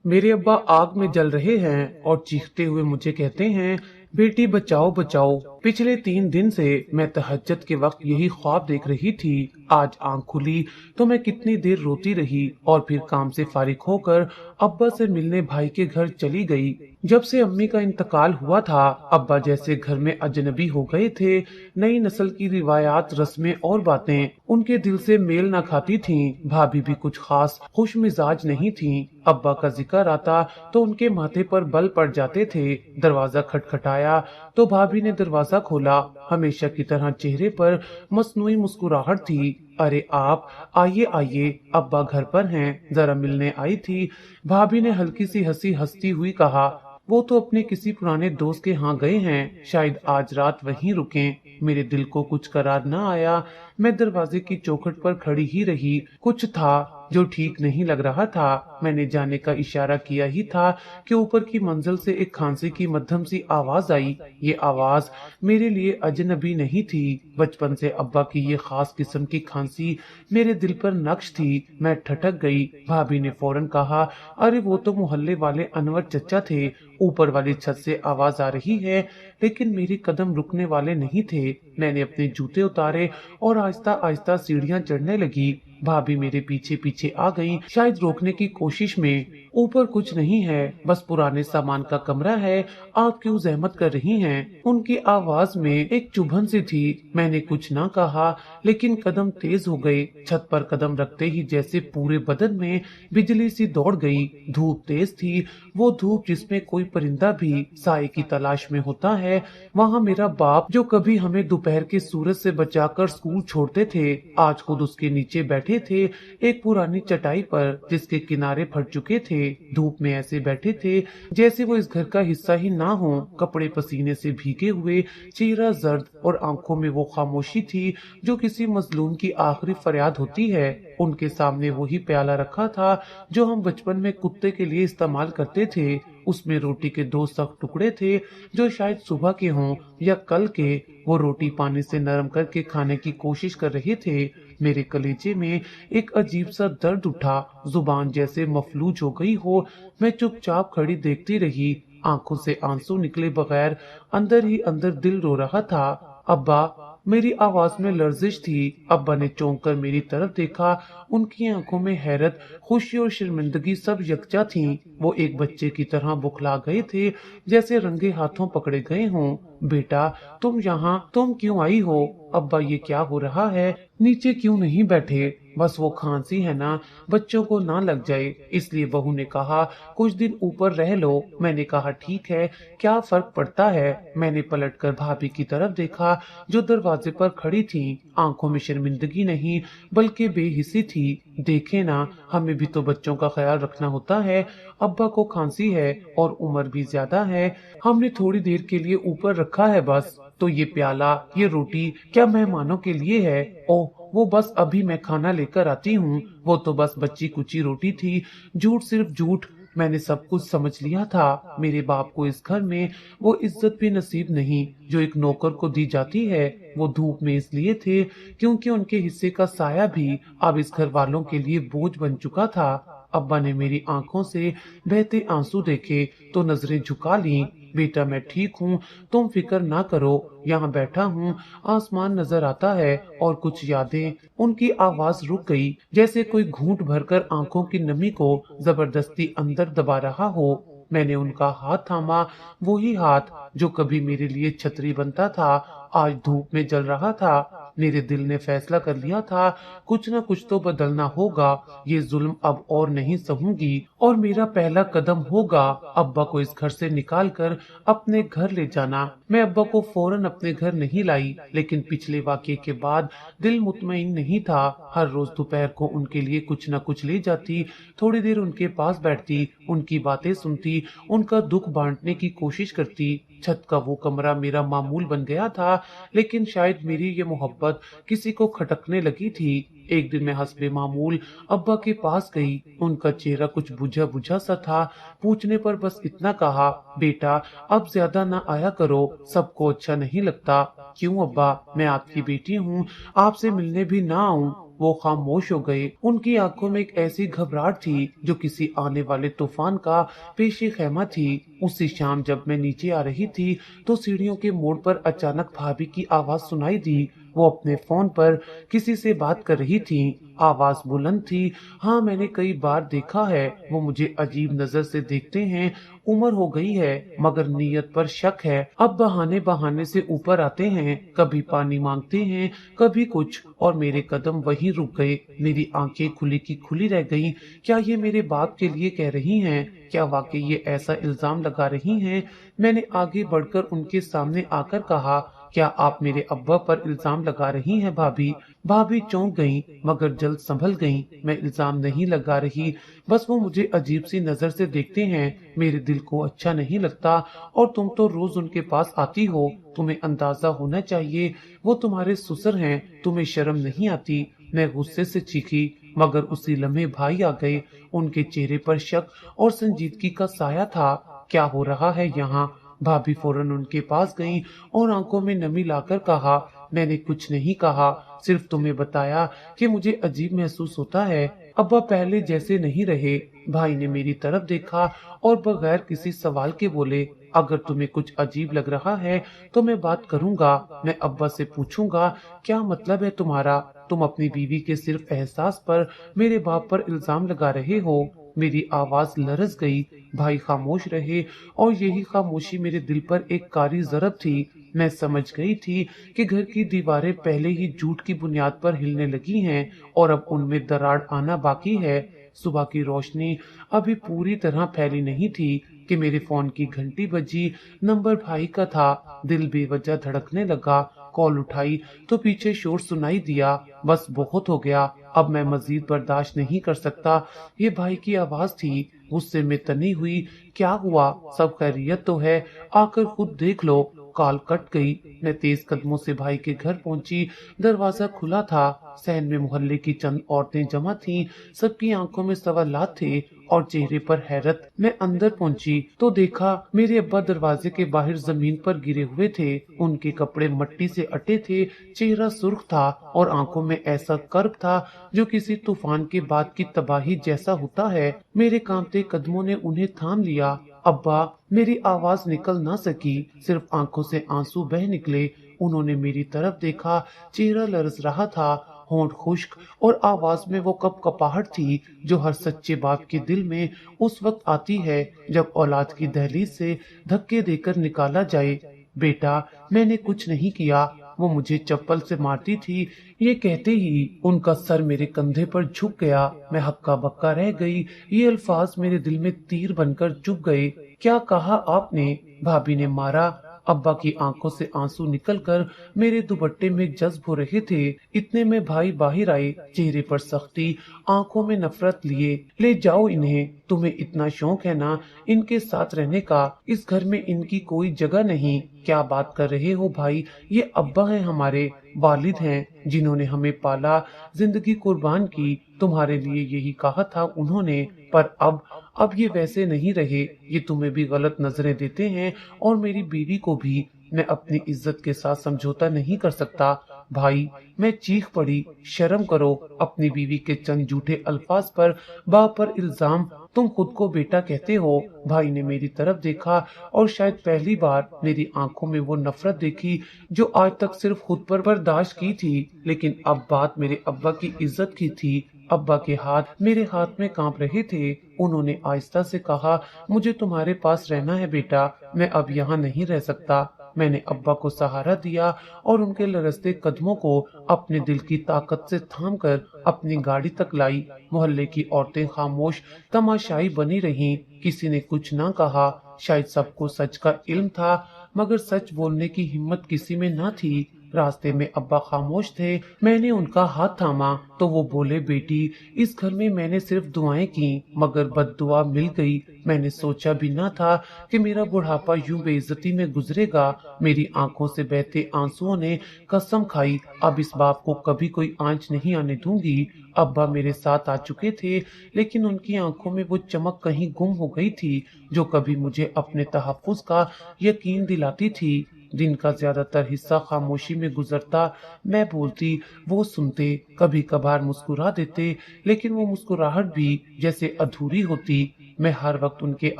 میرے ابا آگ میں جل رہے ہیں اور چیختے ہوئے مجھے کہتے ہیں، بیٹی بچاؤ بچاؤ۔ پچھلے 3 دن سے میں تہجد کے وقت یہی خواب دیکھ رہی تھی۔ آج آنکھ کھلی تو میں کتنی دیر روتی رہی اور پھر کام سے فارغ ہو کر ابا سے ملنے بھائی کے گھر چلی گئی۔ جب سے امی کا انتقال ہوا تھا، ابا جیسے گھر میں اجنبی ہو گئے تھے۔ نئی نسل کی روایات، رسمیں اور باتیں ان کے دل سے میل نہ کھاتی تھیں۔ بھابھی بھی کچھ خاص خوش مزاج نہیں تھیں۔ ابا کا ذکر آتا تو ان کے ماتھے پر بل پڑ جاتے تھے۔ دروازہ کھٹکھٹایا تو بھابھی نے دروازہ کھولا۔ ہمیشہ کی طرح چہرے پر مصنوعی مسکراہٹ تھی۔ ارے آپ آئیے آئیے، ابا گھر پر ہیں، ذرا ملنے آئی تھی۔ بھابھی نے ہلکی سی ہنسی ہنستی ہوئی کہا، وہ تو اپنے کسی پرانے دوست کے ہاں گئے ہیں، شاید آج رات وہیں رکیں۔ میرے دل کو کچھ قرار نہ آیا۔ میں دروازے کی چوکھٹ پر کھڑی ہی رہی۔ کچھ تھا جو ٹھیک نہیں لگ رہا تھا۔ میں نے جانے کا اشارہ کیا ہی تھا کہ اوپر کی منزل سے ایک کھانسی کی مدھم سی آواز آئی۔ یہ آواز میرے لیے اجنبی نہیں تھی۔ بچپن سے ابا کی یہ خاص قسم کی کھانسی میرے دل پر نقش تھی۔ میں ٹھٹک گئی۔ بھابھی نے فوراً کہا، ارے وہ تو محلے والے انور چچا تھے، اوپر والی چھت سے آواز آ رہی ہے۔ لیکن میرے قدم رکنے والے نہیں تھے۔ میں نے اپنے جوتے اتارے اور آہستہ آہستہ سیڑھیاں چڑھنے لگی۔ بھابھی میرے پیچھے پیچھے آ گئی، شاید روکنے کی کوشش میں۔ اوپر کچھ نہیں ہے، بس پرانے سامان کا کمرہ ہے، آپ کیوں زحمت کر رہی ہیں؟ ان کی آواز میں ایک چبھن سی تھی۔ میں نے کچھ نہ کہا، لیکن قدم تیز ہو گئے۔ چھت پر قدم رکھتے ہی جیسے پورے بدن میں بجلی سی دوڑ گئی۔ دھوپ تیز تھی، وہ دھوپ جس میں کوئی پرندہ بھی سائے کی تلاش میں ہوتا ہے۔ وہاں میرا باپ جو کبھی ہمیں دوپہر کے سورج سے بچا کر اسکول چھوڑتے تھے، آج خود اس کے نیچے بیٹھے تھے، ایک پرانی چٹائی پر جس کے کنارے پھٹ چکے تھے۔ دھوپ میں ایسے بیٹھے تھے جیسے وہ اس گھر کا حصہ ہی نہ ہو۔ کپڑے پسینے سے بھیگے ہوئے، چہرہ زرد اور آنکھوں میں وہ خاموشی تھی جو کسی مظلوم کی آخری فریاد ہوتی ہے۔ ان کے سامنے وہی پیالہ رکھا تھا جو ہم بچپن میں کتے کے لیے استعمال کرتے تھے۔ اس میں روٹی کے 2 سخت ٹکڑے تھے جو شاید صبح کے ہوں یا کل کے۔ وہ روٹی پانی سے نرم کر کے کھانے کی کوشش کر رہے تھے۔ میرے کلیجے میں ایک عجیب سا درد اٹھا، زبان جیسے مفلوج ہو گئی ہو۔ میں چپ چاپ کھڑی دیکھتی رہی، آنکھوں سے آنسو نکلے بغیر۔ اندر ہی اندر دل رو رہا تھا۔ ابا، میری آواز میں لرزش تھی۔ ابا نے چونک کر میری طرف دیکھا۔ ان کی آنکھوں میں حیرت، خوشی اور شرمندگی سب یکجا تھیں۔ وہ ایک بچے کی طرح بکھلا گئے تھے، جیسے رنگے ہاتھوں پکڑے گئے ہوں۔ بیٹا، تم یہاں، تم کیوں آئی ہو؟ ابا، یہ کیا ہو رہا ہے؟ نیچے کیوں نہیں بیٹھے؟ بس وہ کھانسی ہے نا، بچوں کو نہ لگ جائے، اس لیے بہو نے کہا کچھ دن اوپر رہ لو۔ میں نے کہا ٹھیک ہے، کیا فرق پڑتا ہے؟ میں نے پلٹ کر بھابھی کی طرف دیکھا جو دروازے پر کھڑی تھی۔ آنکھوں میں شرمندگی نہیں بلکہ بے حسی تھی۔ دیکھیں نا، ہمیں بھی تو بچوں کا خیال رکھنا ہوتا ہے۔ ابا کو کھانسی ہے اور عمر بھی زیادہ ہے، ہم نے تھوڑی دیر کے لیے اوپر رکھا ہے بس۔ تو یہ پیالہ، یہ روٹی کیا مہمانوں کے لیے ہے؟ اوہ، وہ بس ابھی میں کھانا لے کر آتی ہوں۔ وہ تو بس بچی کچی روٹی تھی۔ جھوٹ، صرف جھوٹ۔ میں نے سب کچھ سمجھ لیا تھا۔ میرے باپ کو اس گھر میں وہ عزت بھی نصیب نہیں جو ایک نوکر کو دی جاتی ہے۔ وہ دھوپ میں اس لیے تھے کیونکہ ان کے حصے کا سایہ بھی اب اس گھر والوں کے لیے بوجھ بن چکا تھا۔ ابا نے میری آنکھوں سے بہتے آنسو دیکھے تو نظریں جھکا لیں۔ بیٹا، میں ٹھیک ہوں، تم فکر نہ کرو، یہاں بیٹھا ہوں، آسمان نظر آتا ہے اور کچھ یادیں۔ ان کی آواز رک گئی، جیسے کوئی گھونٹ بھر کر آنکھوں کی نمی کو زبردستی اندر دبا رہا ہو۔ میں نے ان کا ہاتھ تھاما، وہی ہاتھ جو کبھی میرے لیے چھتری بنتا تھا، آج دھوپ میں جل رہا تھا۔ میرے دل نے فیصلہ کر لیا تھا، کچھ نہ کچھ تو بدلنا ہوگا۔ یہ ظلم اب اور نہیں سہوں گی، اور میرا پہلا قدم ہوگا ابا کو اس گھر سے نکال کر اپنے گھر لے جانا۔ میں ابا کو فوراً اپنے گھر نہیں لائی، لیکن پچھلے واقعے کے بعد دل مطمئن نہیں تھا۔ ہر روز دوپہر کو ان کے لیے کچھ نہ کچھ لے جاتی، تھوڑی دیر ان کے پاس بیٹھتی، ان کی باتیں سنتی، ان کا دکھ بانٹنے کی کوشش کرتی۔ چھت کا وہ کمرہ میرا معمول بن گیا تھا، لیکن شاید میری یہ محبت کسی کو کھٹکنے لگی تھی۔ ایک دن میں حسب معمول ابا کے پاس گئی۔ ان کا چہرہ کچھ بجھا بجھا سا تھا۔ پوچھنے پر بس اتنا کہا، بیٹا اب زیادہ نہ آیا کرو، سب کو اچھا نہیں لگتا۔ کیوں ابا، میں آپ کی بیٹی ہوں، آپ سے ملنے بھی نہ آؤں؟ وہ خاموش ہو گئے۔ ان کی آنکھوں میں ایک ایسی گھبراہٹ تھی جو کسی آنے والے طوفان کا پیش خیمہ تھی۔ اسی شام جب میں نیچے آ رہی تھی تو سیڑھیوں کے موڑ پر اچانک بھابھی کی آواز سنائی دی۔ وہ اپنے فون پر کسی سے بات کر رہی تھی۔ آواز بلند تھی۔ ہاں، میں نے کئی بار دیکھا ہے، وہ مجھے عجیب نظر سے دیکھتے ہیں۔ عمر ہو گئی ہے مگر نیت پر شک ہے۔ اب بہانے سے اوپر آتے ہیں، کبھی پانی مانگتے ہیں، کبھی کچھ، اور میرے قدم وہیں رک گئے۔ میری آنکھیں کھلی کی کھلی رہ گئیں۔ کیا یہ میرے باپ کے لیے کہہ رہی ہیں؟ کیا واقعی یہ ایسا الزام لگا رہی ہیں؟ میں نے آگے بڑھ کر ان کے سامنے آ کر کہا، کیا آپ میرے ابا پر الزام لگا رہی ہیں بھابھی؟ بھابھی چونک گئیں مگر جلد سنبھل گئیں۔ میں الزام نہیں لگا رہی، بس وہ مجھے عجیب سی نظر سے دیکھتے ہیں۔ میرے دل کو اچھا نہیں لگتا، اور تم تو روز ان کے پاس آتی ہو، تمہیں اندازہ ہونا چاہیے وہ تمہارے سسر ہیں، تمہیں شرم نہیں آتی؟ میں غصے سے چیخی، مگر اسی لمحے بھائی آ گئے۔ ان کے چہرے پر شک اور سنجیدگی کا سایہ تھا۔ کیا ہو رہا ہے یہاں؟ بھابھی فوراً ان کے پاس گئیں اور آنکھوں میں نمی لا کر کہا، میں نے کچھ نہیں کہا، صرف تمہیں بتایا کہ مجھے عجیب محسوس ہوتا ہے۔ ابا پہلے جیسے نہیں رہے۔ بھائی نے میری طرف دیکھا اور بغیر کسی سوال کے بولے، اگر تمہیں کچھ عجیب لگ رہا ہے تو میں بات کروں گا، میں ابا سے پوچھوں گا کیا مطلب ہے تمہارا؟ تم اپنی بیوی کے صرف احساس پر میرے باپ پر الزام لگا رہے ہو۔ میری آواز لرز گئی۔ بھائی خاموش رہے، اور یہی خاموشی میرے دل پر ایک کاری ضرب تھی۔ میں سمجھ گئی تھی کہ گھر کی دیواریں پہلے ہی جھوٹ کی بنیاد پر ہلنے لگی ہیں، اور اب ان میں دراڑ آنا باقی ہے۔ صبح کی روشنی ابھی پوری طرح پھیلی نہیں تھی کہ میرے فون کی گھنٹی بجی۔ نمبر بھائی کا تھا۔ دل بے وجہ دھڑکنے لگا۔ کال اٹھائی تو پیچھے شور سنائی دیا، بس بہت ہو گیا، اب میں مزید برداشت نہیں کر سکتا۔ یہ بھائی کی آواز تھی، غصے میں تنی ہوئی۔ کیا ہوا؟ سب خیریت تو ہے؟ آ کر خود دیکھ لو۔ کال کٹ گئی۔ میں تیز قدموں سے بھائی کے گھر پہنچی۔ دروازہ کھلا تھا۔ صحن میں محلے کی چند عورتیں جمع تھیں۔ سب کی آنکھوں میں سوالات تھے اور چہرے پر حیرت۔ میں اندر پہنچی تو دیکھا میرے ابا دروازے کے باہر زمین پر گرے ہوئے تھے۔ ان کے کپڑے مٹی سے اٹے تھے، چہرہ سرخ تھا اور آنکھوں میں ایسا کرب تھا جو کسی طوفان کے بعد کی تباہی جیسا ہوتا ہے۔ میرے کانپتے قدموں نے انہیں تھام لیا۔ ابا! میری آواز نکل نہ سکی، صرف آنکھوں سے آنسو بہہ نکلے۔ انہوں نے میری طرف دیکھا، چہرہ لرز رہا تھا، ہونٹ خشک، اور آواز میں وہ کپ کپاہٹ تھی جو ہر سچے باپ کے دل میں اس وقت آتی ہے جب اولاد کی دہلیز سے دھکے دے کر نکالا جائے۔ بیٹا، میں نے کچھ نہیں کیا، وہ مجھے چپل سے مارتی تھی۔ یہ کہتے ہی ان کا سر میرے کندھے پر جھک گیا۔ میں ہکا بکا رہ گئی۔ یہ الفاظ میرے دل میں تیر بن کر چبھ گئے۔ کیا کہا آپ نے؟ بھابھی نے مارا۔ ابا کی آنکھوں سے آنسو نکل کر میرے دوپٹے میں جذب ہو رہے تھے۔ اتنے میں بھائی باہر آئے، چہرے پر سختی، آنکھوں میں نفرت لیے۔ لے جاؤ انہیں، تمہیں اتنا شوق ہے نا ان کے ساتھ رہنے کا، اس گھر میں ان کی کوئی جگہ نہیں۔ کیا بات کر رہے ہو بھائی؟ یہ ابا ہیں، ہمارے والد ہیں، جنہوں نے ہمیں پالا، زندگی قربان کی، تمہارے لیے یہی کہا تھا انہوں نے، پر اب یہ ویسے نہیں رہے، یہ تمہیں بھی غلط نظریں دیتے ہیں اور میری بیوی کو بھی۔ میں اپنی عزت کے ساتھ سمجھوتا نہیں کر سکتا۔ بھائی! میں چیخ پڑی، شرم کرو، اپنی بیوی کے چند جھوٹے الفاظ پر باپ پر الزام، تم خود کو بیٹا کہتے ہو۔ بھائی نے میری طرف دیکھا اور شاید پہلی بار میری آنکھوں میں وہ نفرت دیکھی جو آج تک صرف خود پر برداشت کی تھی، لیکن اب بات میرے ابا کی عزت کی تھی۔ ابا کے ہاتھ میرے ہاتھ میں کانپ رہے تھے۔ انہوں نے آہستہ سے کہا، مجھے تمہارے پاس رہنا ہے بیٹا، میں اب یہاں نہیں رہ سکتا۔ میں نے ابا کو سہارا دیا اور ان کے لرزتے قدموں کو اپنے دل کی طاقت سے تھام کر اپنی گاڑی تک لائی۔ محلے کی عورتیں خاموش تماشائی بنی رہیں، کسی نے کچھ نہ کہا۔ شاید سب کو سچ کا علم تھا، مگر سچ بولنے کی ہمت کسی میں نہ تھی۔ راستے میں ابا خاموش تھے۔ میں نے ان کا ہاتھ تھاما تو وہ بولے، بیٹی، اس گھر میں میں نے صرف دعائیں کی مگر بد دعا مل گئی۔ میں نے سوچا بھی نہ تھا کہ میرا بڑھاپا یوں بے عزتی میں گزرے گا۔ میری آنکھوں سے بہتے آنسوؤں نے قسم کھائی، اب اس باپ کو کبھی کوئی آنچ نہیں آنے دوں گی۔ ابا میرے ساتھ آ چکے تھے، لیکن ان کی آنکھوں میں وہ چمک کہیں گم ہو گئی تھی جو کبھی مجھے اپنے تحفظ کا یقین دلاتی تھی۔ دن کا زیادہ تر حصہ خاموشی میں گزرتا۔ میں بولتی، وہ سنتے، کبھی کبھار مسکرا دیتے، لیکن وہ مسکراہٹ بھی جیسے ادھوری ہوتی۔ میں ہر وقت ان کے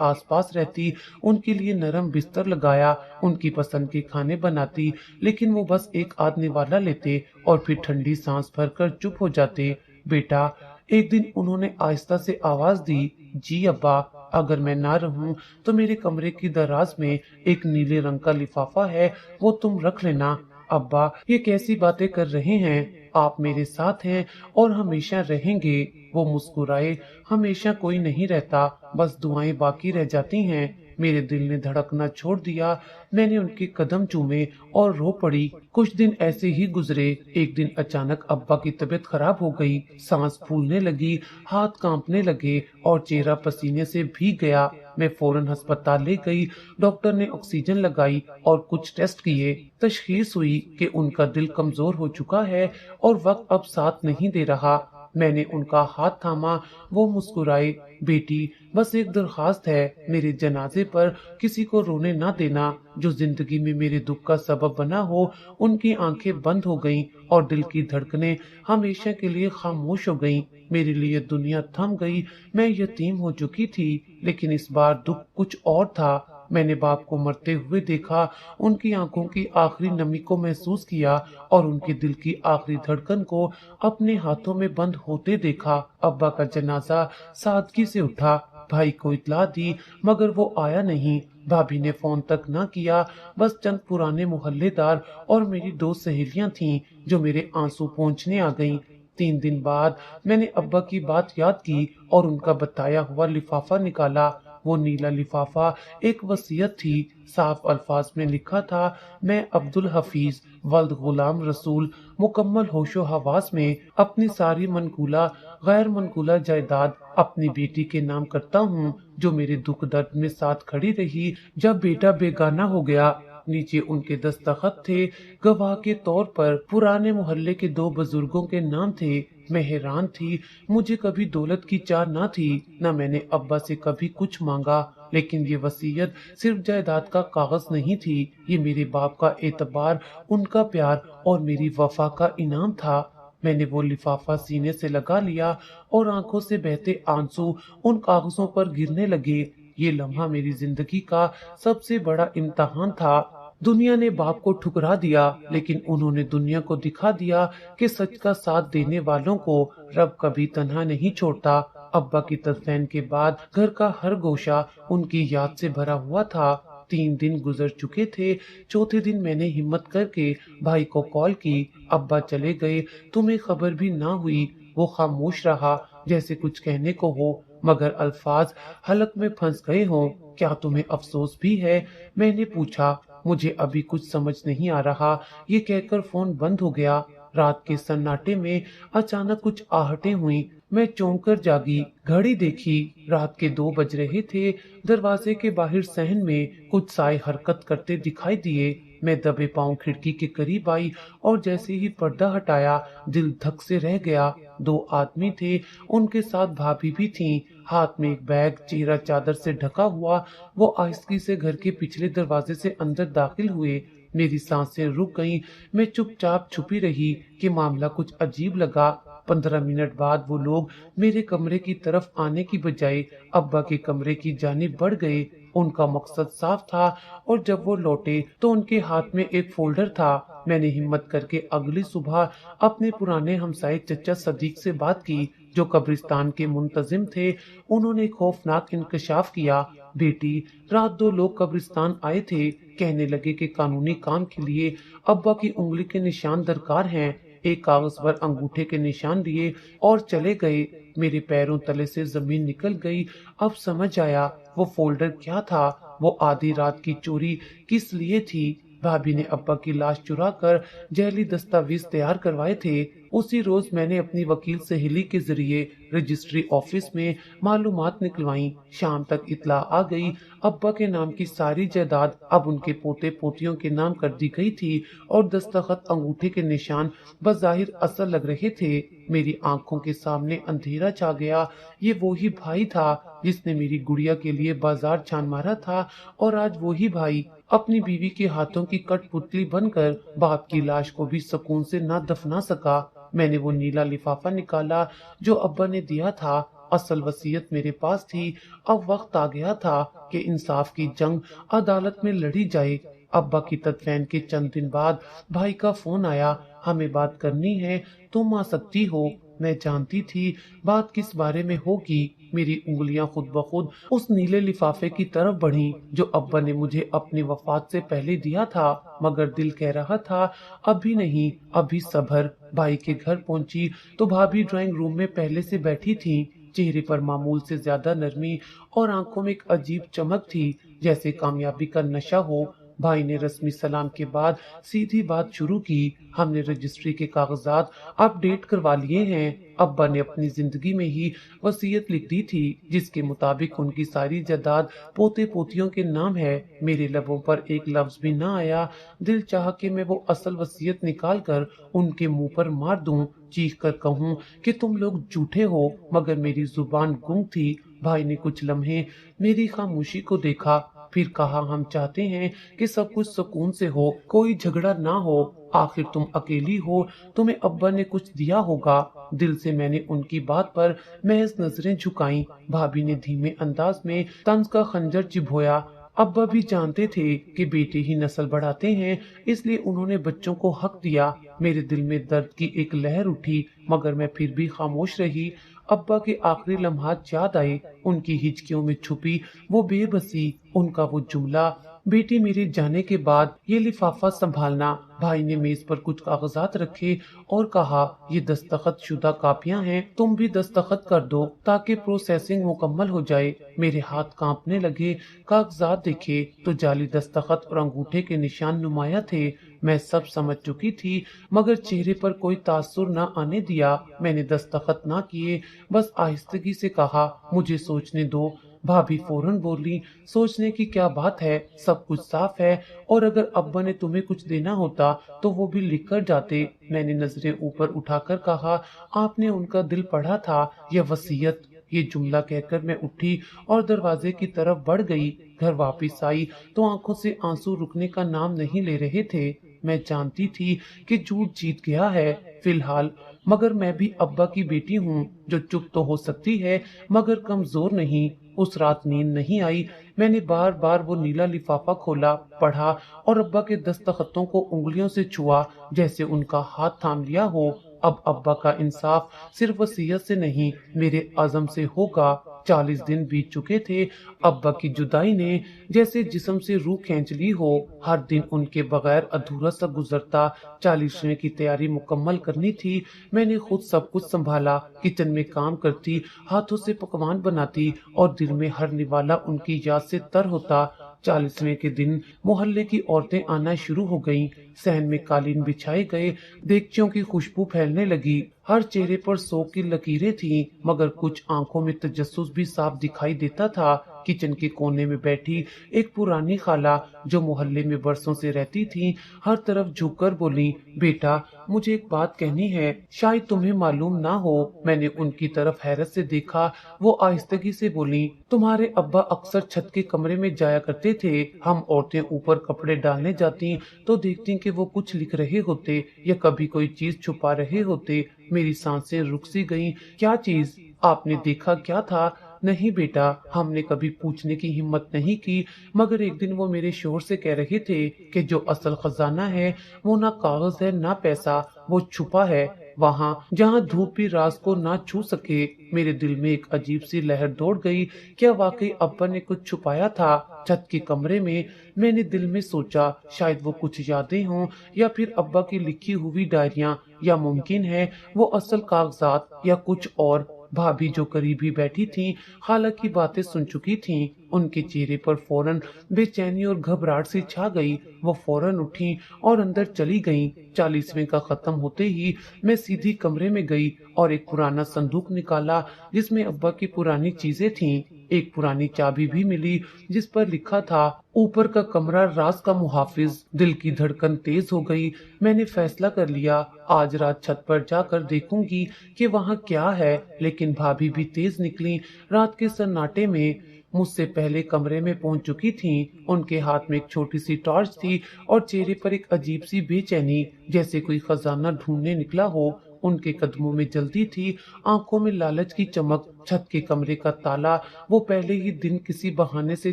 آس پاس رہتی، ان کے لیے نرم بستر لگایا، ان کی پسند کے کھانے بناتی، لیکن وہ بس ایک آدھ نوالا لیتے اور پھر ٹھنڈی سانس بھر کر چپ ہو جاتے۔ بیٹا، ایک دن انہوں نے آہستہ سے آواز دی، جی ابا، اگر میں نہ رہوں تو میرے کمرے کی دراز میں ایک نیلے رنگ کا لفافہ ہے، وہ تم رکھ لینا۔ ابا، یہ کیسی باتیں کر رہے ہیں؟ آپ میرے ساتھ ہیں اور ہمیشہ رہیں گے۔ وہ مسکرائے، ہمیشہ کوئی نہیں رہتا، بس دعائیں باقی رہ جاتی ہیں۔ میرے دل نے دھڑکنا چھوڑ دیا، میں نے ان کے قدم چومے اور رو پڑی۔ کچھ دن ایسے ہی گزرے۔ ایک دن اچانک ابا کی طبیعت خراب ہو گئی، سانس پھولنے لگی، ہاتھ کانپنے لگے اور چہرہ پسینے سے بھیگ گیا۔ میں فوراً ہسپتال لے گئی، ڈاکٹر نے آکسیجن لگائی اور کچھ ٹیسٹ کیے۔ تشخیص ہوئی کہ ان کا دل کمزور ہو چکا ہے اور وقت اب ساتھ نہیں دے رہا۔ میں نے ان کا ہاتھ تھاما، وہ مسکرائے، بیٹی، بس ایک درخواست ہے، میرے جنازے پر کسی کو رونے نہ دینا۔ جو زندگی میں میرے دکھ کا سبب بنا ہو۔ ان کی آنکھیں بند ہو گئیں اور دل کی دھڑکنیں ہمیشہ کے لیے خاموش ہو گئیں۔ میرے لیے دنیا تھم گئی، میں یتیم ہو چکی تھی، لیکن اس بار دکھ کچھ اور تھا۔ میں نے باپ کو مرتے ہوئے دیکھا، ان کی آنکھوں کی آخری نمی کو محسوس کیا اور ان کے دل کی آخری دھڑکن کو اپنے ہاتھوں میں بند ہوتے دیکھا۔ ابا کا جنازہ سادگی سے اٹھا، بھائی کو اطلاع دی مگر وہ آیا نہیں۔ بھابھی نے فون تک نہ کیا، بس چند پرانے محلے دار اور میری دو سہیلیاں تھیں جو میرے آنسو پہنچنے آ گئیں۔ 3 دن بعد میں نے ابا کی بات یاد کی اور ان کا بتایا ہوا لفافہ نکالا۔ وہ نیلا لفافہ ایک وصیت تھی، صاف الفاظ میں لکھا تھا، میں عبدالحفیظ ولد غلام رسول مکمل ہوش و حواس میں اپنی ساری منقولہ غیر منقولہ جائیداد اپنی بیٹی کے نام کرتا ہوں، جو میرے دکھ درد میں ساتھ کھڑی رہی جب بیٹا بیگانہ ہو گیا۔ نیچے ان کے دستخط تھے، گواہ کے طور پر پرانے محلے کے 2 بزرگوں کے نام تھے۔ میں حیران تھی، مجھے کبھی دولت کی چاہ نہ تھی، نہ میں نے ابا سے کبھی کچھ مانگا، لیکن یہ وصیت صرف جائیداد کا کاغذ نہیں تھی، یہ میرے باپ کا اعتبار، ان کا پیار اور میری وفا کا انعام تھا۔ میں نے وہ لفافہ سینے سے لگا لیا اور آنکھوں سے بہتے آنسو ان کاغذوں پر گرنے لگے۔ یہ لمحہ میری زندگی کا سب سے بڑا امتحان تھا۔ دنیا نے باپ کو ٹھکرا دیا، لیکن انہوں نے دنیا کو دکھا دیا کہ سچ کا ساتھ دینے والوں کو رب کبھی تنہا نہیں چھوڑتا۔ ابا کی تدفین کے بعد گھر کا ہر گوشہ ان کی یاد سے بھرا ہوا تھا۔ 3 دن گزر چکے تھے، چوتھے دن میں نے ہمت کر کے بھائی کو کال کی، ابا چلے گئے، تمہیں خبر بھی نہ ہوئی۔ وہ خاموش رہا، جیسے کچھ کہنے کو ہو مگر الفاظ حلق میں پھنس گئے ہوں۔ کیا تمہیں افسوس بھی ہے؟ میں نے پوچھا۔ مجھے ابھی کچھ سمجھ نہیں آ رہا، یہ کہہ کر فون بند ہو گیا۔ رات کے سناٹے میں اچانک کچھ آہٹیں ہوئیں، میں چونک کر جاگی، گھڑی دیکھی، رات کے 2 بج رہے تھے۔ دروازے کے باہر صحن میں کچھ سائے حرکت کرتے دکھائی دیے۔ میں دبے پاؤں کھڑکی کے قریب آئی اور جیسے ہی پردہ ہٹایا، دل دھک سے رہ گیا۔ 2 آدمی تھے، ان کے ساتھ بھابھی بھی تھیں، ہاتھ میں ایک بیگ، چہرہ چادر سے ڈھکا ہوا۔ وہ آہستگی سے گھر کے پچھلے دروازے سے اندر داخل ہوئے۔ میری سانسیں رک گئیں، میں چپ چاپ چھپی رہی کہ معاملہ کچھ عجیب لگا۔ 15 منٹ بعد وہ لوگ میرے کمرے کی طرف آنے کی بجائے ابا کے کمرے کی جانب بڑھ گئے۔ ان کا مقصد صاف تھا اور جب وہ لوٹے تو ان کے ہاتھ میں ایک فولڈر تھا۔ میں نے ہمت کر کے اگلی صبح اپنے پرانے ہمسائے چچا صدیق سے بات کی، جو قبرستان کے منتظم تھے۔ انہوں نے خوفناک انکشاف کیا، بیٹی، رات 2 لوگ قبرستان آئے تھے، کہنے لگے کہ قانونی کام کے لیے ابا کی انگلی کے نشان درکار ہیں۔ ایک کاغذ پر انگوٹھے کے نشان لیے اور چلے گئے۔ میرے پیروں تلے سے زمین نکل گئی۔ اب سمجھ آیا وہ فولڈر کیا تھا، وہ آدھی رات کی چوری کس لیے تھی۔ بھابھی نے ابا کی لاش چرا کر جعلی دستاویز تیار کروائے تھے۔ اسی روز میں نے اپنی وکیل سہیلی کے ذریعے رجسٹری آفس میں معلومات نکلوائیں۔ شام تک اطلاع آ گئی، ابا کے نام کی ساری جائیداد اب ان کے پوتے پوتیوں کے نام کر دی گئی تھی اور دستخط انگوٹھے کے نشان بظاہر اصل لگ رہے تھے۔ میری آنکھوں کے سامنے اندھیرا چھا گیا۔ یہ وہی بھائی تھا جس نے میری گڑیا کے لیے بازار چھان مارا تھا، اور آج وہی بھائی اپنی بیوی کے ہاتھوں کی کٹ پتلی بن کر باپ کی لاش کو بھی سکون سے نہ دفنا سکا۔ میں نے وہ نیلا لفافہ نکالا جو ابا نے دیا تھا۔ اصل وصیت میرے پاس تھی۔ اب وقت آ گیا تھا کہ انصاف کی جنگ عدالت میں لڑی جائے۔ ابا کی تدفین کے چند دن بعد بھائی کا فون آیا، ہمیں بات کرنی ہے، تم آ سکتی ہو؟ میں جانتی تھی بات کس بارے میں ہوگی۔ میری انگلیاں خود بخود اس نیلے لفافے کی طرف بڑھیں جو ابا نے مجھے اپنی وفات سے پہلے دیا تھا، مگر دل کہہ رہا تھا ابھی نہیں، ابھی صبر۔ بھائی کے گھر پہنچی تو بھابھی ڈرائنگ روم میں پہلے سے بیٹھی تھی۔ چہرے پر معمول سے زیادہ نرمی اور آنکھوں میں ایک عجیب چمک تھی، جیسے کامیابی کا نشہ ہو۔ بھائی نے رسمی سلام کے بعد سیدھی بات شروع کی، ہم نے رجسٹری کے کاغذات اپ ڈیٹ کروا لیے ہیں۔ ابا نے اپنی زندگی میں ہی وصیت لکھ دی تھی جس کے مطابق ان کی ساری جائیداد پوتے پوتیوں کے نام ہے۔ میرے لبوں پر ایک لفظ بھی نہ آیا۔ دل چاہا کہ میں وہ اصل وصیت نکال کر ان کے منہ پر مار دوں، چیخ کر کہوں کہ تم لوگ جھوٹے ہو، مگر میری زبان گنگ تھی۔ بھائی نے کچھ لمحے میری خاموشی کو دیکھا، پھر کہا ہم چاہتے ہیں کہ سب کچھ سکون سے ہو، کوئی جھگڑا نہ ہو۔ آخر تم اکیلی ہو، تمہیں ابا نے کچھ دیا ہوگا۔ دل سے میں نے ان کی بات پر محض نظریں جھکائیں۔ بھابھی نے دھیمے انداز میں طنز کا خنجر چبھویا۔ ابا بھی جانتے تھے کہ بیٹے ہی نسل بڑھاتے ہیں، اس لیے انہوں نے بچوں کو حق دیا۔ میرے دل میں درد کی ایک لہر اٹھی، مگر میں پھر بھی خاموش رہی۔ ابا کے آخری لمحات یاد آئے، ان کی ہچکیوں میں چھپی وہ بے بسی، ان کا وہ جملہ بیٹی میرے جانے کے بعد یہ لفافہ سنبھالنا۔ بھائی نے میز پر کچھ کاغذات رکھے اور کہا یہ دستخط شدہ کاپیاں ہیں، تم بھی دستخط کر دو تاکہ پروسیسنگ مکمل ہو جائے۔ میرے ہاتھ کانپنے لگے۔ کاغذات دیکھے تو جعلی دستخط اور انگوٹھے کے نشان نمایاں تھے۔ میں سب سمجھ چکی تھی، مگر چہرے پر کوئی تاثر نہ آنے دیا۔ میں نے دستخط نہ کیے، بس آہستگی سے کہا مجھے سوچنے دو۔ بھابھی فوراً بولی سوچنے کی کیا بات ہے، سب کچھ صاف ہے، اور اگر ابا نے تمہیں کچھ دینا ہوتا تو وہ بھی لکھ کر جاتے۔ میں نے نظریں اوپر اٹھا کر کہا آپ نے ان کا دل پڑھا تھا، یہ وصیت۔ یہ جملہ کہہ کر میں اٹھی اور دروازے کی طرف بڑھ گئی۔ گھر واپس آئی تو آنکھوں سے آنسو رکنے کا نام نہیں لے رہے تھے۔ میں جانتی تھی کہ جھوٹ جیت گیا ہے فی الحال، مگر میں بھی ابا کی بیٹی ہوں جو چپ تو ہو سکتی ہے مگر کمزور نہیں۔ اس رات نیند نہیں آئی۔ میں نے بار بار وہ نیلا لفافہ کھولا، پڑھا اور ابا کے دستخطوں کو انگلیوں سے چھوا جیسے ان کا ہاتھ تھام لیا ہو۔ اب ابا کا انصاف صرف وصیت سے نہیں، میرے عزم سے ہوگا۔ 40 دن بیت چکے تھے۔ ابا کی جدائی نے جیسے جسم سے روح کھینچ لی ہو۔ ہر دن ان کے بغیر ادھورا سا گزرتا۔ 40ویں کی تیاری مکمل کرنی تھی۔ میں نے خود سب کچھ سنبھالا، کچن میں کام کرتی، ہاتھوں سے پکوان بناتی اور دل میں ہر نوالا ان کی یاد سے تر ہوتا۔ 40ویں کے دن محلے کی عورتیں آنا شروع ہو گئیں۔ صحن میں قالین بچھائے گئے، دیگچیوں کی خوشبو پھیلنے لگی۔ ہر چہرے پر سوگ کی لکیریں تھیں، مگر کچھ آنکھوں میں تجسس بھی صاف دکھائی دیتا تھا۔ کچن کے کونے میں بیٹھی ایک پرانی خالہ جو محلے میں برسوں سے رہتی تھی، ہر طرف جھک کر بولی بیٹا مجھے ایک بات کہنی ہے، شاید تمہیں معلوم نہ ہو۔ میں نے ان کی طرف حیرت سے دیکھا۔ وہ آہستگی سے بولی تمہارے ابا اکثر چھت کے کمرے میں جایا کرتے تھے، ہم عورتیں اوپر کپڑے ڈالنے جاتی تو دیکھتی کہ وہ کچھ لکھ رہے ہوتے یا کبھی کوئی چیز چھپا رہے ہوتے۔ میری سانسیں رک سی گئیں۔ کیا چیز؟ آپ نے دیکھا کیا تھا؟ نہیں بیٹا، ہم نے کبھی پوچھنے کی ہمت نہیں کی، مگر ایک دن وہ میرے شوہر سے کہہ رہے تھے کہ جو اصل خزانہ ہے وہ نہ کاغذ ہے نہ پیسہ، وہ چھپا ہے وہاں جہاں دھوپ بھی راز کو نہ چھو سکے۔ میرے دل میں ایک عجیب سی لہر دوڑ گئی۔ کیا واقعی ابا نے کچھ چھپایا تھا چھت کے کمرے میں؟ میں نے دل میں سوچا شاید وہ کچھ یادیں ہوں یا پھر ابا کی لکھی ہوئی ڈائریاں، یا ممکن ہے وہ اصل کاغذات یا کچھ اور۔ بھابھی جو قریب ہی بیٹھی تھیں خالہ کی باتیں سن چکی تھیں، ان کے چہرے پر فوراً بے چینی اور گھبراہٹ سی چھا گئی۔ وہ فوراً اٹھیں اور اندر چلی گئیں۔ 40ویں کا ختم ہوتے ہی میں سیدھی کمرے میں گئی اور ایک پرانا صندوق نکالا جس میں ابا کی پرانی چیزیں تھیں۔ ایک پرانی چابی بھی ملی جس پر لکھا تھا اوپر کا کمرہ راز کا محافظ۔ دل کی دھڑکن تیز ہو گئی۔ میں نے فیصلہ کر لیا آج رات چھت پر جا کر دیکھوں گی کہ وہاں کیا ہے، لیکن بھابھی بھی تیز نکلی۔ رات کے سناٹے میں مجھ سے پہلے کمرے میں پہنچ چکی تھیں۔ ان کے ہاتھ میں ایک چھوٹی سی ٹارچ تھی اور چہرے پر ایک عجیب سی بے چینی، جیسے کوئی خزانہ ڈھونڈنے نکلا ہو۔ ان کے قدموں میں جلدی تھی، آنکھوں میں لالچ کی چمک۔ چھت کے کمرے کا تالا وہ پہلے ہی دن کسی بہانے سے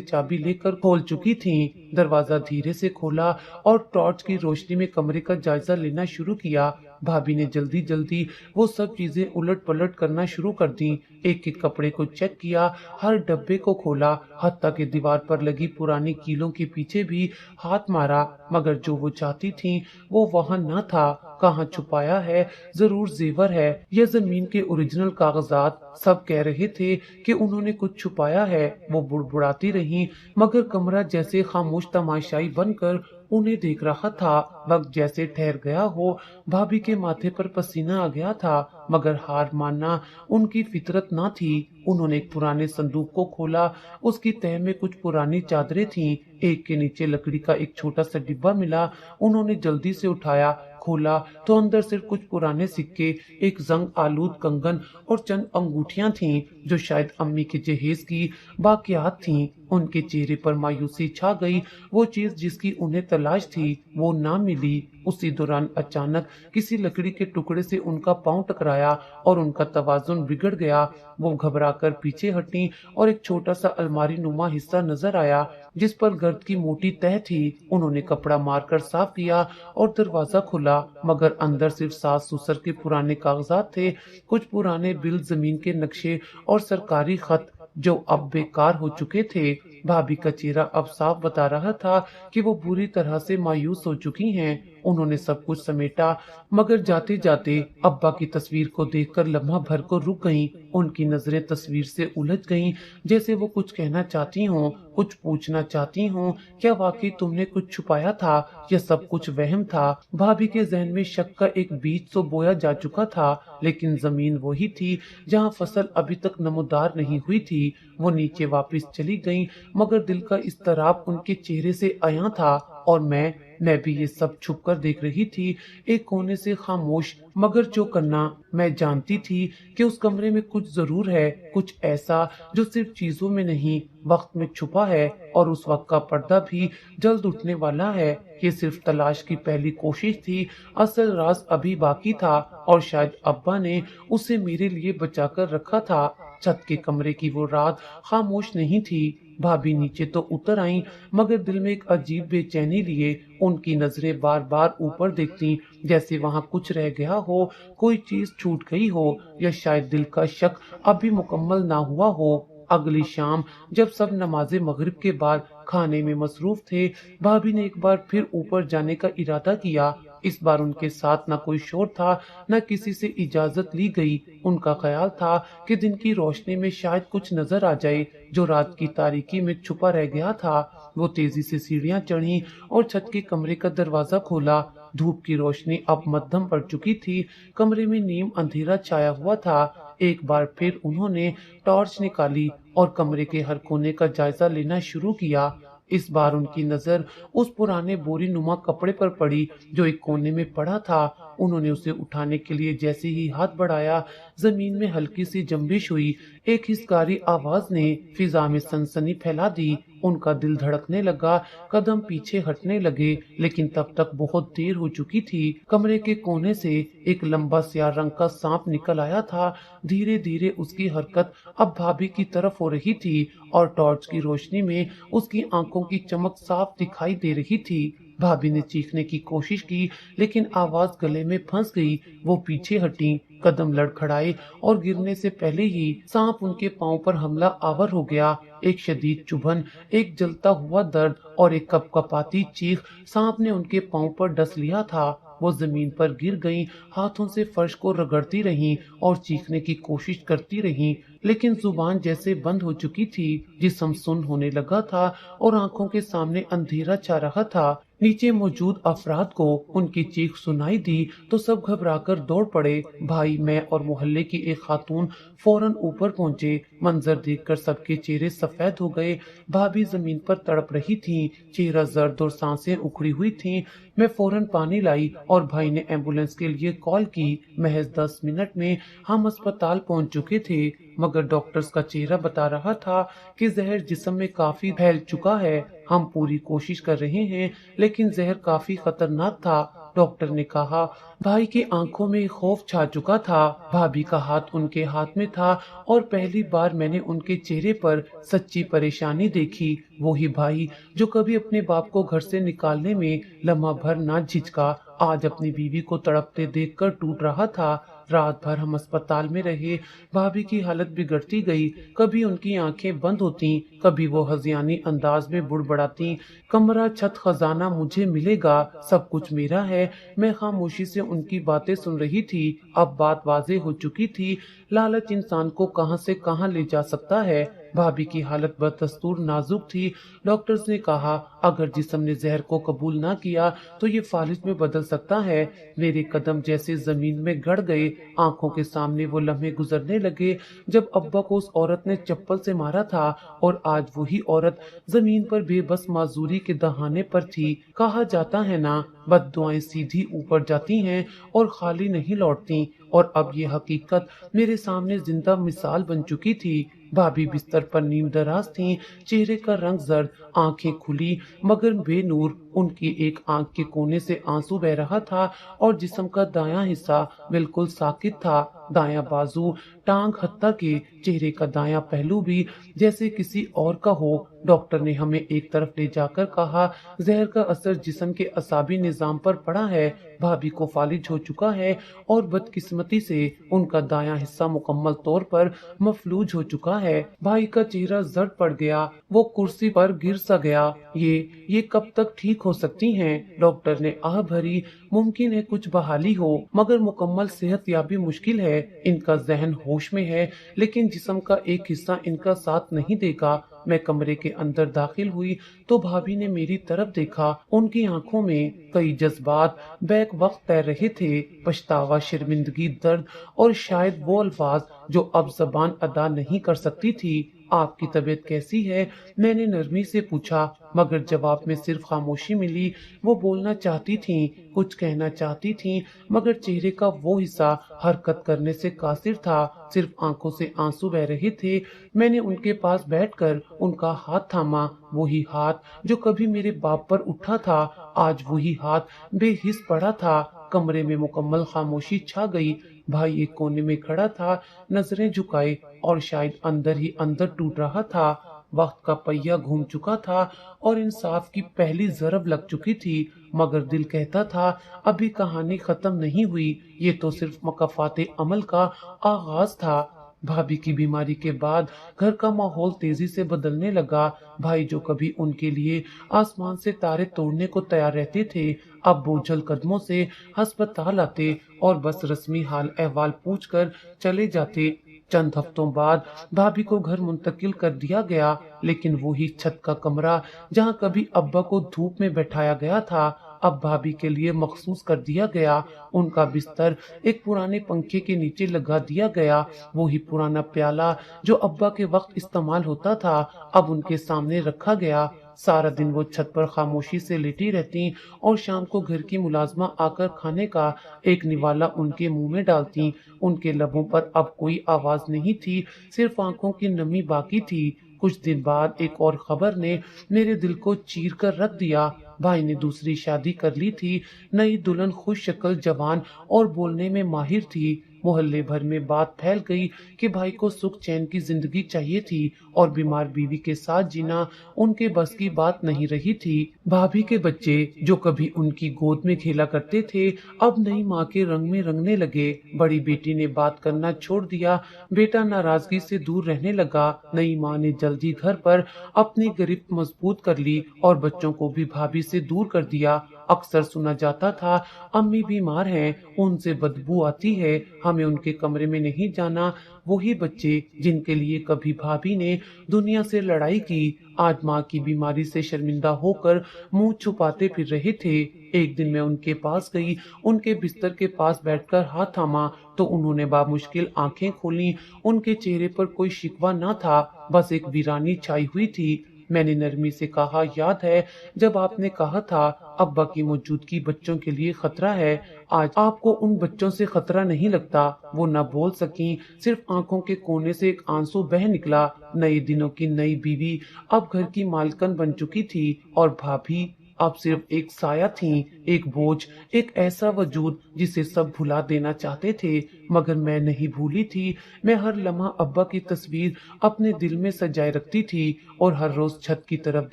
چابی لے کر کھول چکی تھیں۔ دروازہ دھیرے سے کھولا اور ٹارچ کی روشنی میں کمرے کا جائزہ لینا شروع کیا۔ بھابی نے جلدی جلدی وہ سب چیزیں الٹ پلٹ کرنا شروع کر دیں۔ ایک ایک کپڑے کو چیک کیا، ہر ڈبے کو کھولا، حتیٰ کہ دیوار پر لگی پرانی کیلوں کے پیچھے بھی ہاتھ مارا، مگر جو وہ چاہتی تھیں وہ وہاں نہ تھا۔ کہاں چھپایا ہے؟ ضرور زیور ہے یا زمین کے اوریجنل کاغذات۔ سب کہہ رہے تھے کہ انہوں نے کچھ چھپایا ہے۔ وہ بڑبڑاتی رہیں، مگر کمرہ جیسے خاموش تماشائی بن کر انہیں دیکھ رہا تھا۔ وقت جیسے ٹھہر گیا ہو۔ بھابی کے ماتھے پر پسینہ آ گیا تھا، مگر ہار ماننا ان کی فطرت نہ تھی۔ انہوں نے ایک پرانے صندوق کو کھولا۔ اس کی تہہ میں کچھ پرانی چادریں تھیں، ایک کے نیچے لکڑی کا ایک چھوٹا سا ڈبہ ملا۔ انہوں نے جلدی سے اٹھایا، کھولا تو اندر صرف کچھ پرانے سکے، ایک زنگ آلود کنگن اور چند انگوٹھیاں تھیں جو شاید امی کے جہیز کی باقیات تھیں۔ ان کے چہرے پر مایوسی چھا گئی۔ وہ چیز جس کی انہیں تلاش تھی وہ نہ ملی۔ اسی دوران اچانک کسی لکڑی کے ٹکڑے سے ان کا پاؤں ٹکرایا اور ان کا توازن بگڑ گیا۔ وہ گھبرا کر پیچھے ہٹیں اور ایک چھوٹا سا الماری نما حصہ نظر آیا جس پر گرد کی موٹی تہہ تھی۔ انہوں نے کپڑا مار کر صاف کیا اور دروازہ کھلا، مگر اندر صرف ساس سسر کے پرانے کاغذات تھے، کچھ پرانے بل، زمین کے نقشے اور سرکاری خط جو اب بیکار ہو چکے تھے۔ بھابی کا چہرہ اب صاف بتا رہا تھا کہ وہ بری طرح سے مایوس ہو چکی ہیں۔ انہوں نے سب کچھ سمیٹا، مگر جاتے جاتے ابا کی تصویر کو دیکھ کر لمحہ بھر کو رک گئیں۔ ان کی نظریں تصویر سے الجھ گئیں، جیسے وہ کچھ کہنا چاہتی ہوں، کچھ پوچھنا چاہتی ہوں۔ کیا واقعی تم نے کچھ چھپایا تھا یا سب کچھ وہم تھا؟ بھابی کے ذہن میں شک کا ایک بیج تو بویا جا چکا تھا، لیکن زمین وہی تھی جہاں فصل ابھی تک نمودار نہیں ہوئی تھی۔ وہ نیچے واپس چلی گئیں، مگر دل کا اضطراب ان کے چہرے سے عیاں تھا۔ اور میں بھی یہ سب چھپ کر دیکھ رہی تھی، ایک کونے سے خاموش۔ مگر جو کرنا، میں جانتی تھی کہ اس کمرے میں کچھ ضرور ہے، کچھ ایسا جو صرف چیزوں میں نہیں، وقت میں چھپا ہے، اور اس وقت کا پردہ بھی جلد اٹھنے والا ہے۔ یہ صرف تلاش کی پہلی کوشش تھی، اصل راز ابھی باقی تھا، اور شاید ابا نے اسے میرے لیے بچا کر رکھا تھا۔ چھت کے کمرے کی وہ رات خاموش نہیں تھی۔ بھابی نیچے تو اتر آئیں، مگر دل میں ایک عجیب بے چینی لیے۔ ان کی نظریں بار بار اوپر دیکھتی، جیسے وہاں کچھ رہ گیا ہو، کوئی چیز چھوٹ گئی ہو، یا شاید دل کا شک ابھی مکمل نہ ہوا ہو۔ اگلی شام جب سب نماز مغرب کے بعد کھانے میں مصروف تھے، بھابی نے ایک بار پھر اوپر جانے کا ارادہ کیا۔ اس بار ان کے ساتھ نہ کوئی شور تھا، نہ کسی سے اجازت لی گئی۔ ان کا خیال تھا کہ دن کی روشنی میں شاید کچھ نظر آ جائے جو رات کی تاریکی میں چھپا رہ گیا تھا۔ وہ تیزی سے سیڑھیاں چڑھی اور چھت کے کمرے کا دروازہ کھولا۔ دھوپ کی روشنی اب مدھم پڑ چکی تھی، کمرے میں نیم اندھیرا چھایا ہوا تھا۔ ایک بار پھر انہوں نے ٹارچ نکالی اور کمرے کے ہر کونے کا جائزہ لینا شروع کیا۔ اس بار ان کی نظر اس پرانے بوری نما کپڑے پر پڑی جو ایک کونے میں پڑا تھا۔ انہوں نے اسے اٹھانے کے لیے جیسے ہی ہاتھ بڑھایا، زمین میں ہلکی سی جنبش ہوئی۔ ایک ہسکاری آواز نے فضا میں سنسنی پھیلا دی۔ ان کا دل دھڑکنے لگا، قدم پیچھے ہٹنے لگے، لیکن تب تک بہت دیر ہو چکی تھی۔ کمرے کے کونے سے ایک لمبا سیاہ رنگ کا سانپ نکل آیا تھا۔ دھیرے دھیرے اس کی حرکت اب بھابی کی طرف ہو رہی تھی، اور ٹارچ کی روشنی میں اس کی آنکھوں کی چمک صاف دکھائی دے رہی تھی۔ بھابی نے چیخنے کی کوشش کی، لیکن آواز گلے میں پھنس گئی۔ وہ پیچھے ہٹیں، قدم لڑکھڑائے، اور گرنے سے پہلے ہی سانپ ان کے پاؤں پر حملہ آور ہو گیا۔ ایک شدید چبھن، ایک جلتا ہوا درد اور ایک کپ کپاتی چیخ، سانپ نے ان کے پاؤں پر ڈس لیا تھا۔ وہ زمین پر گر گئیں، ہاتھوں سے فرش کو رگڑتی رہیں اور چیخنے کی کوشش کرتی رہیں، لیکن زبان جیسے بند ہو چکی تھی۔ جسم سن ہونے لگا تھا اور آنکھوں کے سامنے اندھیرا چھا رہا تھا۔ نیچے موجود افراد کو ان کی چیخ سنائی دی تو سب گھبرا کر دوڑ پڑے۔ بھائی، میں اور محلے کی ایک خاتون فوراً اوپر پہنچے۔ منظر دیکھ کر سب کے چہرے سفید ہو گئے۔ بھابھی زمین پر تڑپ رہی تھیں، چہرہ زرد اور سانسیں اکھڑی ہوئی تھیں۔ میں فوراً پانی لائی اور بھائی نے ایمبولینس کے لیے کال کی۔ محض 10 منٹ میں ہم اسپتال پہنچ چکے تھے، مگر ڈاکٹرز کا چہرہ بتا رہا تھا کہ زہر جسم میں کافی پھیل چکا ہے۔ ہم پوری کوشش کر رہے ہیں لیکن زہر کافی خطرناک تھا، ڈاکٹر نے کہا۔ بھائی کی آنکھوں میں خوف چھا چکا تھا۔ بھابھی کا ہاتھ ان کے ہاتھ میں تھا اور پہلی بار میں نے ان کے چہرے پر سچی پریشانی دیکھی۔ وہی بھائی جو کبھی اپنے باپ کو گھر سے نکالنے میں لمحہ بھر نہ جھجکا، آج اپنی بیوی کو تڑپتے دیکھ کر ٹوٹ رہا تھا۔ رات بھر ہم اسپتال میں رہے۔ بھابھی کی حالت بگڑتی گئی، کبھی ان کی آنکھیں بند ہوتی، کبھی وہ ہذیانی انداز میں بڑبڑاتی، کمرہ چھت خزانہ مجھے ملے گا، سب کچھ میرا ہے۔ میں خاموشی سے ان کی باتیں سن رہی تھی۔ اب بات واضح ہو چکی تھی، لالچ انسان کو کہاں سے کہاں لے جا سکتا ہے۔ بھابھی کی حالت بدستور نازک تھی۔ ڈاکٹرز نے کہا اگر جسم نے زہر کو قبول نہ کیا تو یہ فالج میں بدل سکتا ہے۔ میرے قدم جیسے زمین میں گڑ گئے، آنکھوں کے سامنے وہ لمحے گزرنے لگے جب ابا کو اس عورت نے چپل سے مارا تھا اور آج وہی عورت زمین پر بے بس معذوری کے دہانے پر تھی۔ کہا جاتا ہے نا، بد دعائیں سیدھی اوپر جاتی ہیں اور خالی نہیں لوٹتی، اور اب یہ حقیقت میرے سامنے زندہ مثال بن چکی تھی۔ بھابھی بستر پر نیم دراز تھیں، چہرے کا رنگ زرد، آنکھیں کھلی مگر بے نور۔ ان کی ایک آنکھ کے کونے سے آنسو بہ رہا تھا اور جسم کا دایاں حصہ بالکل ساکت تھا۔ دایاں بازو، ٹانگ، حتیٰ کہ چہرے کا دایاں پہلو بھی جیسے کسی اور کا ہو۔ ڈاکٹر نے ہمیں ایک طرف لے جا کر کہا زہر کا اثر جسم کے اعصابی نظام پر پڑا ہے، بھابھی کو فالج ہو چکا ہے اور بدقسمتی سے ان کا دایاں حصہ مکمل طور پر مفلوج ہو چکا ہے۔ بھائی کا چہرہ زرد پڑ گیا، وہ کرسی پر گر سا گیا۔ یہ کب تک ٹھیک ہو سکتی ہیں؟ ڈاکٹر نے آہ بھری۔ ممکن ہے کچھ بحالی ہو مگر مکمل صحت یابی مشکل ہے۔ ان کا ذہن ہوش میں ہے لیکن جسم کا ایک حصہ ان کا ساتھ نہیں دے گا۔ میں کمرے کے اندر داخل ہوئی تو بھابھی نے میری طرف دیکھا۔ ان کی آنکھوں میں کئی جذبات بیک وقت تیر رہے تھے، پچھتاوا، شرمندگی، درد اور شاید وہ الفاظ جو اب زبان ادا نہیں کر سکتی تھی۔ آپ کی طبیعت کیسی ہے؟ میں نے نرمی سے پوچھا مگر جواب میں صرف خاموشی ملی۔ وہ بولنا چاہتی تھیں، کچھ کہنا چاہتی تھیں مگر چہرے کا وہ حصہ حرکت کرنے سے قاصر تھا، صرف آنکھوں سے آنسو بہ رہے تھے۔ میں نے ان کے پاس بیٹھ کر ان کا ہاتھ تھاما، وہی ہاتھ جو کبھی میرے باپ پر اٹھا تھا، آج وہی ہاتھ بے حس پڑا تھا۔ کمرے میں مکمل خاموشی چھا گئی۔ بھائی ایک کونے میں کھڑا تھا، نظریں جھکائے اور شاید اندر ہی اندر ٹوٹ رہا تھا۔ وقت کا پہیہ گھوم چکا تھا اور انصاف کی پہلی ضرب لگ چکی تھی، مگر دل کہتا تھا ابھی کہانی ختم نہیں ہوئی، یہ تو صرف مکافات عمل کا آغاز تھا۔ بھابھی کی بیماری کے بعد گھر کا ماحول تیزی سے بدلنے لگا۔ بھائی جو کبھی ان کے لیے آسمان سے تارے توڑنے کو تیار رہتے تھے، اب بوجھل قدموں سے ہسپتال آتے اور بس رسمی حال احوال پوچھ کر چلے جاتے۔ چند ہفتوں بعد بھابھی کو گھر منتقل کر دیا گیا، لیکن وہی چھت کا کمرہ جہاں کبھی ابا کو دھوپ میں بیٹھایا گیا تھا اب بھابھی کے لیے مخصوص کر دیا گیا۔ ان کا بستر ایک پرانے پنکھے کے نیچے لگا دیا گیا، وہی پرانا پیالہ جو ابا کے وقت استعمال ہوتا تھا اب ان کے سامنے رکھا گیا۔ سارا دن وہ چھت پر خاموشی سے لیٹی رہتی اور شام کو گھر کی ملازمہ آ کر کھانے کا ایک نوالا ان کے منہ میں ڈالتی۔ ان کے لبوں پر اب کوئی آواز نہیں تھی، صرف آنکھوں کی نمی باقی تھی۔ کچھ دن بعد ایک اور خبر نے میرے دل کو چیر کر رکھ دیا۔ بھائی نے دوسری شادی کر لی تھی، نئی دلہن خوش شکل، جوان اور بولنے میں ماہر تھی۔ محلے بھر میں بات پھیل گئی کہ بھائی کو سکھ چین کی زندگی چاہیے تھی اور بیمار بیوی کے ساتھ جینا ان کے بس کی بات نہیں رہی تھی۔ بھابھی کے بچے جو کبھی ان کی گود میں کھیلا کرتے تھے اب نئی ماں کے رنگ میں رنگنے لگے۔ بڑی بیٹی نے بات کرنا چھوڑ دیا، بیٹا ناراضگی سے دور رہنے لگا۔ نئی ماں نے جلدی گھر پر اپنی گرفت مضبوط کر لی اور بچوں کو بھی بھابھی سے دور کر دیا۔ اکثر سنا جاتا تھا امی بیمار ہیں، ان سے بدبو آتی ہے، ہمیں ان کے کمرے میں نہیں جانا۔ وہی بچے جن کے لیے کبھی بھابھی نے دنیا سے لڑائی کی، آج ماں کی بیماری سے شرمندہ ہو کر منہ چھپاتے پھر رہے تھے۔ ایک دن میں ان کے پاس گئی، ان کے بستر کے پاس بیٹھ کر ہاتھ تھاما تو انہوں نے بامشکل آنکھیں کھولیں۔ ان کے چہرے پر کوئی شکوہ نہ تھا، بس ایک ویرانی چھائی ہوئی تھی۔ میں نے نرمی سے کہا، یاد ہے جب آپ نے کہا تھا ابا کی موجودگی بچوں کے لیے خطرہ ہے؟ آج آپ کو ان بچوں سے خطرہ نہیں لگتا؟ وہ نہ بول سکیں، صرف آنکھوں کے کونے سے ایک آنسو بہہ نکلا۔ نئے دنوں کی نئی بیوی اب گھر کی مالکن بن چکی تھی اور بھابھی اب صرف ایک سایہ تھیں، ایک بوجھ، ایک ایسا وجود جسے سب بھلا دینا چاہتے تھے مگر میں نہیں بھولی تھی۔ میں ہر لمحہ ابا کی تصویر اپنے دل میں سجائے رکھتی تھی اور ہر روز چھت کی طرف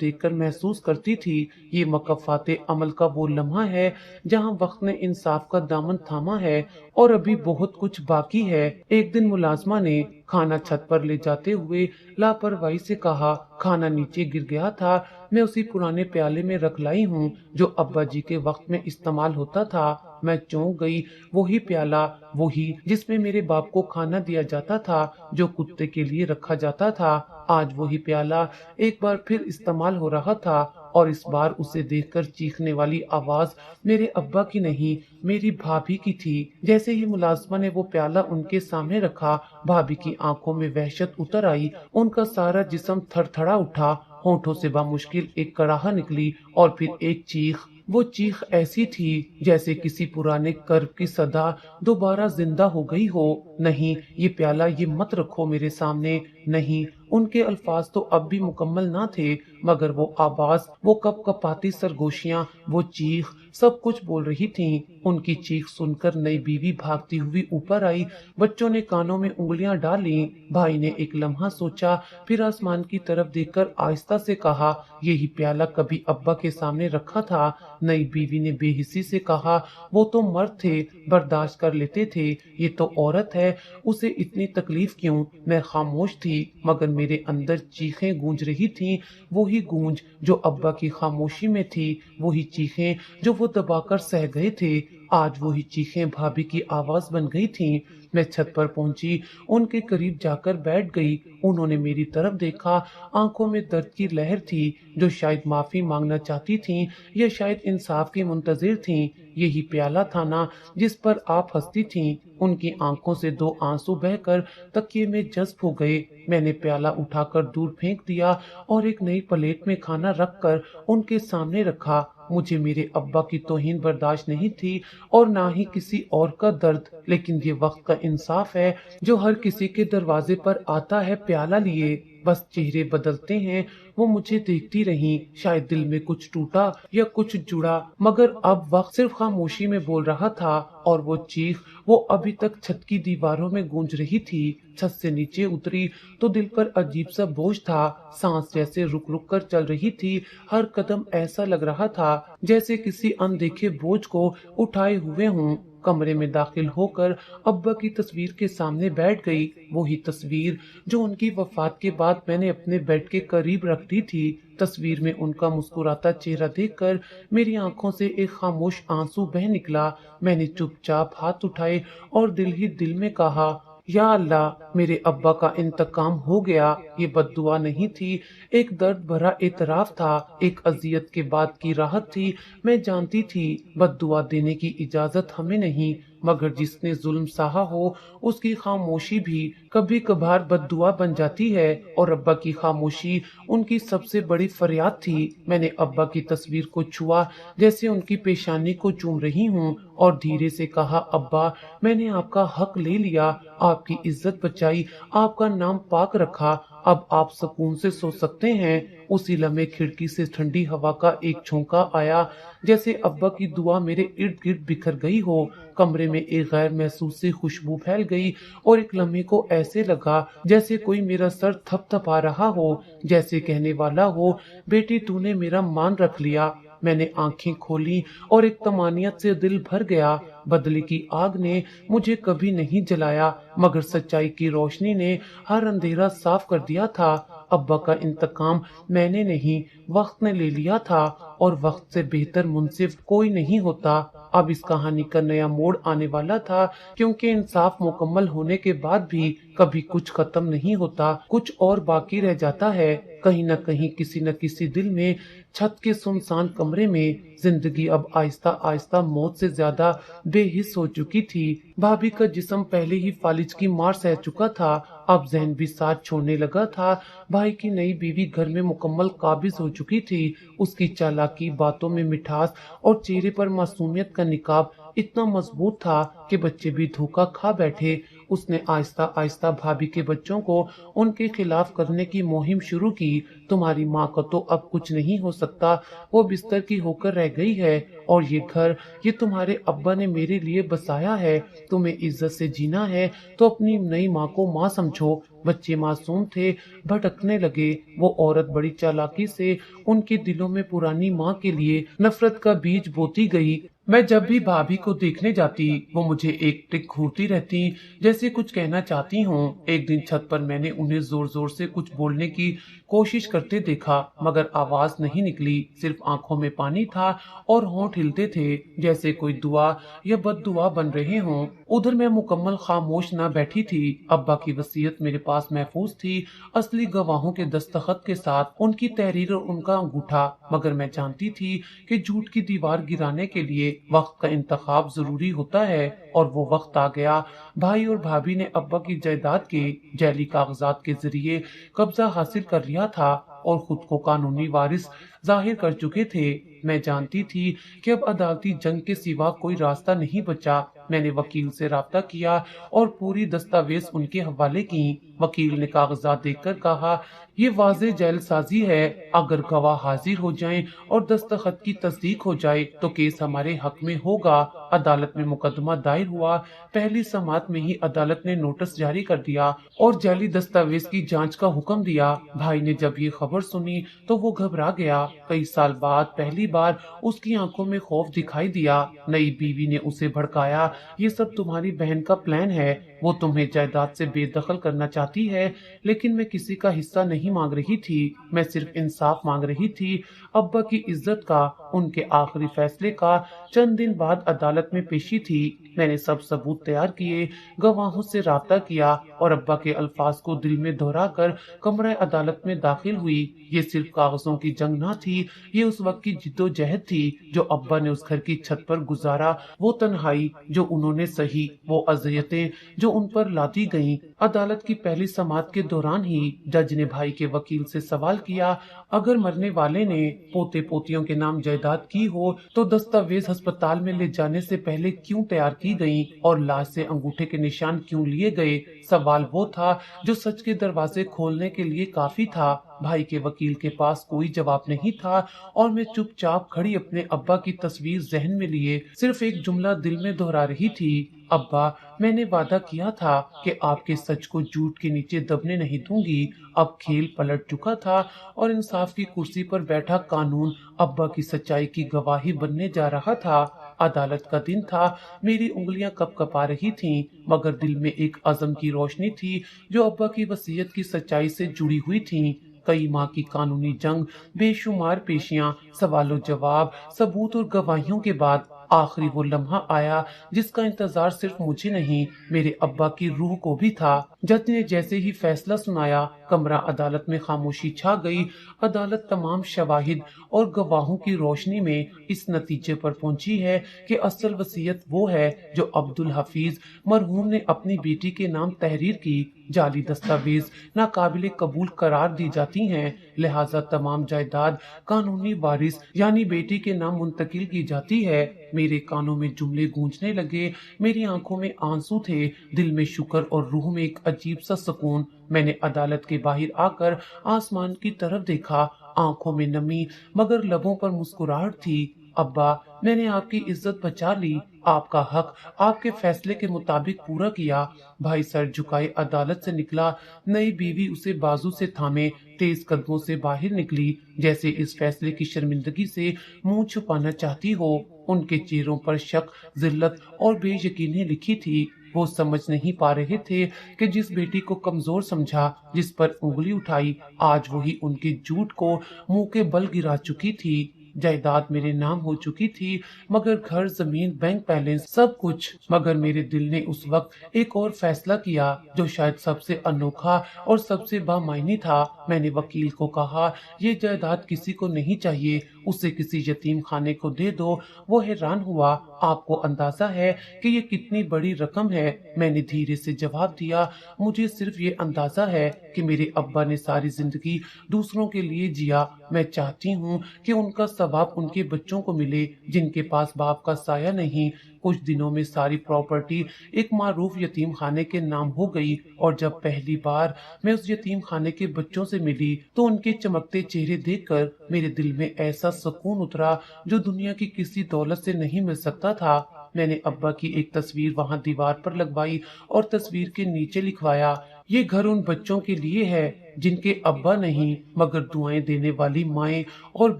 دیکھ کر محسوس کرتی تھی یہ مکفات عمل کا وہ لمحہ ہے جہاں وقت نے انصاف کا دامن تھاما ہے اور ابھی بہت کچھ باقی ہے۔ ایک دن ملازمہ نے کھانا چھت پر لے جاتے ہوئے لاپرواہی سے کہا، کھانا نیچے گر گیا تھا، میں اسی پرانے پیالے میں رکھ لائی ہوں جو ابا جی کے وقت میں استعمال ہوتا تھا۔ میں چونک گئی، وہی پیالہ، وہی جس میں میرے باپ کو کھانا دیا جاتا تھا، جو کتے کے لیے رکھا جاتا تھا، آج وہی پیالہ ایک بار پھر استعمال ہو رہا تھا اور اس بار اسے دیکھ کر چیخنے والی آواز میرے ابا کی نہیں، میری بھابھی کی تھی۔ جیسے ہی ملازمہ نے وہ پیالہ ان کے سامنے رکھا، بھابھی کی آنکھوں میں وحشت اتر آئی، ان کا سارا جسم تھر تھڑا اٹھا، ہونٹوں سے بامشکل ایک کڑاہا نکلی اور پھر ایک چیخ۔ وہ چیخ ایسی تھی جیسے کسی پرانے کرب کی صدا دوبارہ زندہ ہو گئی ہو۔ نہیں، یہ پیالہ یہ مت رکھو میرے سامنے، نہیں۔ ان کے الفاظ تو اب بھی مکمل نہ تھے مگر وہ آواز، وہ کپ کپاتی سرگوشیاں، وہ چیخ سب کچھ بول رہی تھیں۔ ان کی چیخ سن کر نئی بیوی بھاگتی ہوئی اوپر آئی، بچوں نے کانوں میں انگلیاں ڈالیں۔ بھائی نے ایک لمحہ سوچا، پھر آسمان کی طرف دیکھ کر آہستہ سے کہا، یہی پیالہ کبھی ابا کے سامنے رکھا تھا۔ نئی بیوی نے بے حسی سے کہا، وہ تو مرد تھے، برداشت کر لیتے تھے، یہ تو عورت ہے، اسے اتنی تکلیف کیوں؟ میں خاموش تھی مگر میرے اندر چیخیں گونج رہی تھیں، وہی گونج جو ابا کی خاموشی میں تھی، وہی چیخیں جو وہ دبا کر سہ گئے تھے، آج وہی چیخیں بھابھی کی آواز بن گئی تھیں۔ میں چھت پر پہنچی، ان کے قریب جا کر بیٹھ گئی۔ انہوں نے میری طرف دیکھا، آنکھوں میں درد کی لہر تھی، جو شاید معافی مانگنا چاہتی تھیں یا شاید انصاف کی منتظر تھیں۔ یہی پیالہ تھا نا جس پر آپ ہنستی تھیں۔ ان کی آنکھوں سے دو آنسو بہہ کر تکیے میں جذب ہو گئے۔ میں نے پیالہ اٹھا کر دور پھینک دیا اور ایک نئی پلیٹ میں کھانا رکھ کر ان کے سامنے رکھا۔ مجھے میرے ابا کی توہین برداشت نہیں تھی اور نہ ہی کسی اور کا درد، لیکن یہ وقت کا انصاف ہے جو ہر کسی کے دروازے پر آتا ہے پیالہ لیے۔ بس چہرے بدلتے ہیں۔ وہ مجھے دیکھتی رہیں، شاید دل میں کچھ ٹوٹا یا کچھ جڑا، مگر اب وقت صرف خاموشی میں بول رہا تھا اور وہ چیخ وہ ابھی تک چھت کی دیواروں میں گونج رہی تھی۔ چھت سے نیچے اتری تو دل پر عجیب سا بوجھ تھا، سانس جیسے رک رک کر چل رہی تھی، ہر قدم ایسا لگ رہا تھا جیسے کسی اندیکھے بوجھ کو اٹھائے ہوئے ہوں۔ کمرے میں داخل ہو کر ابا کی تصویر کے سامنے بیٹھ گئی، وہی تصویر جو ان کی وفات کے بعد میں نے اپنے بیڈ کے قریب رکھ دی تھی۔ تصویر میں ان کا مسکراتا چہرہ دیکھ کر میری آنکھوں سے ایک خاموش آنسو بہہ نکلا۔ میں نے چپ چاپ ہاتھ اٹھائے اور دل ہی دل میں کہا، یا اللہ، میرے ابا کا انتقام ہو گیا۔ یہ بد دعا نہیں تھی، ایک درد بھرا اعتراف تھا، ایک اذیت کے بعد کی راحت تھی۔ میں جانتی تھی بد دعا دینے کی اجازت ہمیں نہیں، مگر جس نے ظلم سہا ہو اس کی خاموشی بھی کبھی کبھار بد دعا بن جاتی ہے، اور ابا کی خاموشی ان کی سب سے بڑی فریاد تھی۔ میں نے ابا کی تصویر کو چھوا جیسے ان کی پیشانی کو چوم رہی ہوں اور دھیرے سے کہا، ابا، میں نے آپ کا حق لے لیا، آپ کی عزت بچائی، آپ کا نام پاک رکھا، اب آپ سکون سے سو سکتے ہیں۔ اسی لمحے کھڑکی سے ٹھنڈی ہوا کا ایک جھونکا آیا، جیسے ابا کی دعا میرے ارد گرد بکھر گئی ہو۔ کمرے میں ایک غیر محسوس سی خوشبو پھیل گئی اور ایک لمحے کو ایسے لگا جیسے کوئی میرا سر تھپ تھپا رہا ہو، جیسے کہنے والا ہو، بیٹی تو نے میرا مان رکھ لیا۔ میں نے آنکھیں کھولی اور ایک طمانیت سے دل بھر گیا۔ بدلے کی آگ نے مجھے کبھی نہیں جلایا مگر سچائی کی روشنی نے ہر اندھیرا صاف کر دیا تھا۔ ابا کا انتقام میں نے نہیں وقت نے لے لیا تھا، اور وقت سے بہتر منصف کوئی نہیں ہوتا۔ اب اس کہانی کا نیا موڑ آنے والا تھا، کیونکہ انصاف مکمل ہونے کے بعد بھی کبھی کچھ ختم نہیں ہوتا، کچھ اور باقی رہ جاتا ہے۔ کہیں نہ کہیں کسی نہ کسی دل میں، چھت کے سنسان کمرے میں، زندگی اب آہستہ آہستہ موت سے زیادہ بے حس ہو چکی تھی۔ بھابھی کا جسم پہلے ہی فالج کی مار سہ چکا تھا، اب ذہن بھی ساتھ چھوڑنے لگا تھا۔ بھائی کی نئی بیوی گھر میں مکمل قابض ہو چکی تھی۔ اس کی چالاکی، باتوں میں مٹھاس اور چہرے پر معصومیت کا نقاب اتنا مضبوط تھا کہ بچے بھی دھوکا کھا بیٹھے۔ اس نے آہستہ آہستہ بھابھی کے بچوں کو ان کے خلاف کرنے کی مہم شروع کی۔ تمہاری ماں کا تو اب کچھ نہیں ہو سکتا، وہ بستر کی ہو کر رہ گئی ہے، اور یہ گھر، یہ تمہارے ابا نے میرے لیے بسایا ہے۔ تمہیں عزت سے جینا ہے تو اپنی نئی ماں کو ماں سمجھو۔ بچے معصوم تھے، بھٹکنے لگے۔ وہ عورت بڑی چالاکی سے ان کے دلوں میں پرانی ماں کے لیے نفرت کا بیج بوتی گئی۔ میں جب بھی بھابھی کو دیکھنے جاتی، وہ مجھے ایک ٹک گھورتی رہتی، جیسے کچھ کہنا چاہتی ہوں۔ ایک دن چھت پر میں نے انہیں زور زور سے کچھ بولنے کی کوشش کرتے دیکھا، مگر آواز نہیں نکلی، صرف آنکھوں میں پانی تھا اور ہونٹ ہلتے تھے جیسے کوئی دعا یا بد دعا بن رہے ہوں۔ ادھر میں مکمل خاموش نہ بیٹھی تھی۔ ابا کی وصیت میرے پاس محفوظ تھی، اصلی گواہوں کے دستخط کے ساتھ، ان کی تحریر اور ان کا انگوٹھا، مگر میں جانتی تھی کہ جھوٹ کی دیوار گرانے کے لیے وقت کا انتخاب ضروری ہوتا ہے، اور وہ وقت آ گیا۔ بھائی اور بھابھی نے ابا کی جائیداد کے جعلی کاغذات کے ذریعے قبضہ حاصل کر لیا تھا اور خود کو قانونی وارث ظاہر کر چکے تھے۔ میں جانتی تھی کہ اب عدالتی جنگ کے سوا کوئی راستہ نہیں بچا۔ میں نے وکیل سے رابطہ کیا اور پوری دستاویز ان کے حوالے کی۔ وکیل نے کاغذات دیکھ کر کہا، یہ واضح جعل سازی ہے۔ اگر گواہ حاضر ہو جائیں اور دستخط کی تصدیق ہو جائے تو کیس ہمارے حق میں ہوگا۔ عدالت میں مقدمہ دائر ہوا۔ پہلی سماعت میں ہی عدالت نے نوٹس جاری کر دیا اور جعلی دستاویز کی جانچ کا حکم دیا۔ بھائی نے جب یہ خبر سنی تو وہ گھبرا گیا۔ کئی سال بعد پہلی بار اس کی آنکھوں میں خوف دکھائی دیا۔ نئی بیوی نے اسے بھڑکایا، یہ سب تمہاری بہن کا پلان ہے، وہ تمہیں جائیداد سے بے دخل کرنا چاہتی ہے۔ لیکن میں کسی کا حصہ نہیں مانگ رہی تھی، میں صرف انصاف مانگ رہی تھی، ابا کی عزت کا، ان کے آخری فیصلے کا۔ چند دن بعد عدالت میں پیشی تھی۔ میں نے سب ثبوت تیار کیے، گواہوں سے رابطہ کیا اور ابا کے الفاظ کو دل میں دہرا کر کمرہ عدالت میں داخل ہوئی۔ یہ صرف کاغذوں کی جنگ نہ تھی، یہ اس وقت کی جد و جہد تھی جو ابا نے اس گھر کی چھت پر گزارا، وہ تنہائی جو انہوں نے سہی، وہ اذیتیں جو ان پر لادی گئیں۔ عدالت کی پہلی سماعت کے دوران ہی جج نے بھائی کے وکیل سے سوال کیا، اگر مرنے والے نے پوتے پوتیوں کے نام جائیداد کی ہو تو دستاویز ہسپتال میں لے جانے سے پہلے کیوں تیار کی گئیں اور لاش سے انگوٹھے کے نشان کیوں لیے گئے؟ سوال وہ تھا جو سچ کے دروازے کھولنے کے لیے کافی تھا۔ بھائی کے وکیل کے پاس کوئی جواب نہیں تھا اور میں چپ چاپ کھڑی اپنے ابا کی تصویر ذہن میں لیے صرف ایک جملہ دل میں دہرا رہی تھی، ابا، میں نے وعدہ کیا تھا کہ آپ کے سچ کو جھوٹ کے نیچے دبنے نہیں دوں گی۔ اب کھیل پلٹ چکا تھا اور انصاف کی کرسی پر بیٹھا قانون ابا کی سچائی کی گواہی بننے جا رہا تھا۔ عدالت کا دن تھا، میری انگلیاں کپ کپا رہی تھیں، مگر دل میں ایک عزم کی روشنی تھی جو ابا کی وصیت کی سچائی سے جڑی ہوئی تھی۔ کئی ماہ کی قانونی جنگ، بے شمار پیشیاں، سوال و جواب، ثبوت اور گواہیوں کے بعد آخری وہ لمحہ آیا جس کا انتظار صرف مجھے نہیں، میرے ابا کی روح کو بھی تھا۔ جج نے جیسے ہی فیصلہ سنایا، کمرہ عدالت میں خاموشی چھا گئی۔ عدالت تمام شواہد اور گواہوں کی روشنی میں اس نتیجے پر پہنچی ہے کہ اصل وصیت وہ ہے جو عبدالحفیظ مرحوم نے اپنی بیٹی کے نام تحریر کی۔ جعلی دستاویز ناقابل قبول قرار دی جاتی ہیں، لہٰذا تمام جائیداد قانونی وارث یعنی بیٹی کے نام منتقل کی جاتی ہے۔ میرے کانوں میں جملے گونجنے لگے، میری آنکھوں میں آنسو تھے، دل میں شکر اور روح میں ایک عجیب سا سکون۔ میں نے عدالت کے باہر آ کر آسمان کی طرف دیکھا، آنکھوں میں نمی مگر لبوں پر مسکراہٹ تھی۔ ابا، میں نے آپ کی عزت بچا لی، آپ کا حق آپ کے فیصلے کے مطابق پورا کیا۔ بھائی سر جھکائے عدالت سے نکلا، نئی بیوی اسے بازو سے تھامے تیز قدموں سے باہر نکلی، جیسے اس فیصلے کی شرمندگی سے منہ چھپانا چاہتی ہو۔ ان کے چہروں پر شک، ذلت اور بے یقینی لکھی تھی۔ وہ سمجھ نہیں پا رہے تھے کہ جس بیٹی کو کمزور سمجھا، جس پر انگلی اٹھائی، آج وہی ان کے جھوٹ کو منہ کے بل گرا چکی تھی۔ جائیداد میرے نام ہو چکی تھی، مگر گھر، زمین، بینک بیلنس، سب کچھ۔ مگر میرے دل نے اس وقت ایک اور فیصلہ کیا جو شاید سب سے انوکھا اور سب سے بامعنی تھا۔ میں نے وکیل کو کہا، یہ جائیداد کسی کو نہیں چاہیے، اسے کسی یتیم خانے کو دے دو۔ وہ حیران ہوا، آپ کو اندازہ ہے کہ یہ کتنی بڑی رقم ہے؟ میں نے دھیرے سے جواب دیا، مجھے صرف یہ اندازہ ہے کہ میرے ابا نے ساری زندگی دوسروں کے لیے جیا۔ میں چاہتی ہوں کہ ان کا ثواب ان کے بچوں کو ملے جن کے پاس باپ کا سایہ نہیں۔ کچھ دنوں میں ساری پراپرٹی ایک معروف یتیم خانے کے نام ہو گئی، اور جب پہلی بار میں اس یتیم خانے کے بچوں سے ملی تو ان کے چمکتے چہرے دیکھ کر میرے دل میں ایسا سکون اترا جو دنیا کی کسی دولت سے نہیں مل سکتا تھا۔ میں نے ابا کی ایک تصویر وہاں دیوار پر لگوائی اور تصویر کے نیچے لکھوایا، یہ گھر ان بچوں کے لیے ہے جن کے ابا نہیں مگر دعائیں دینے والی مائیں اور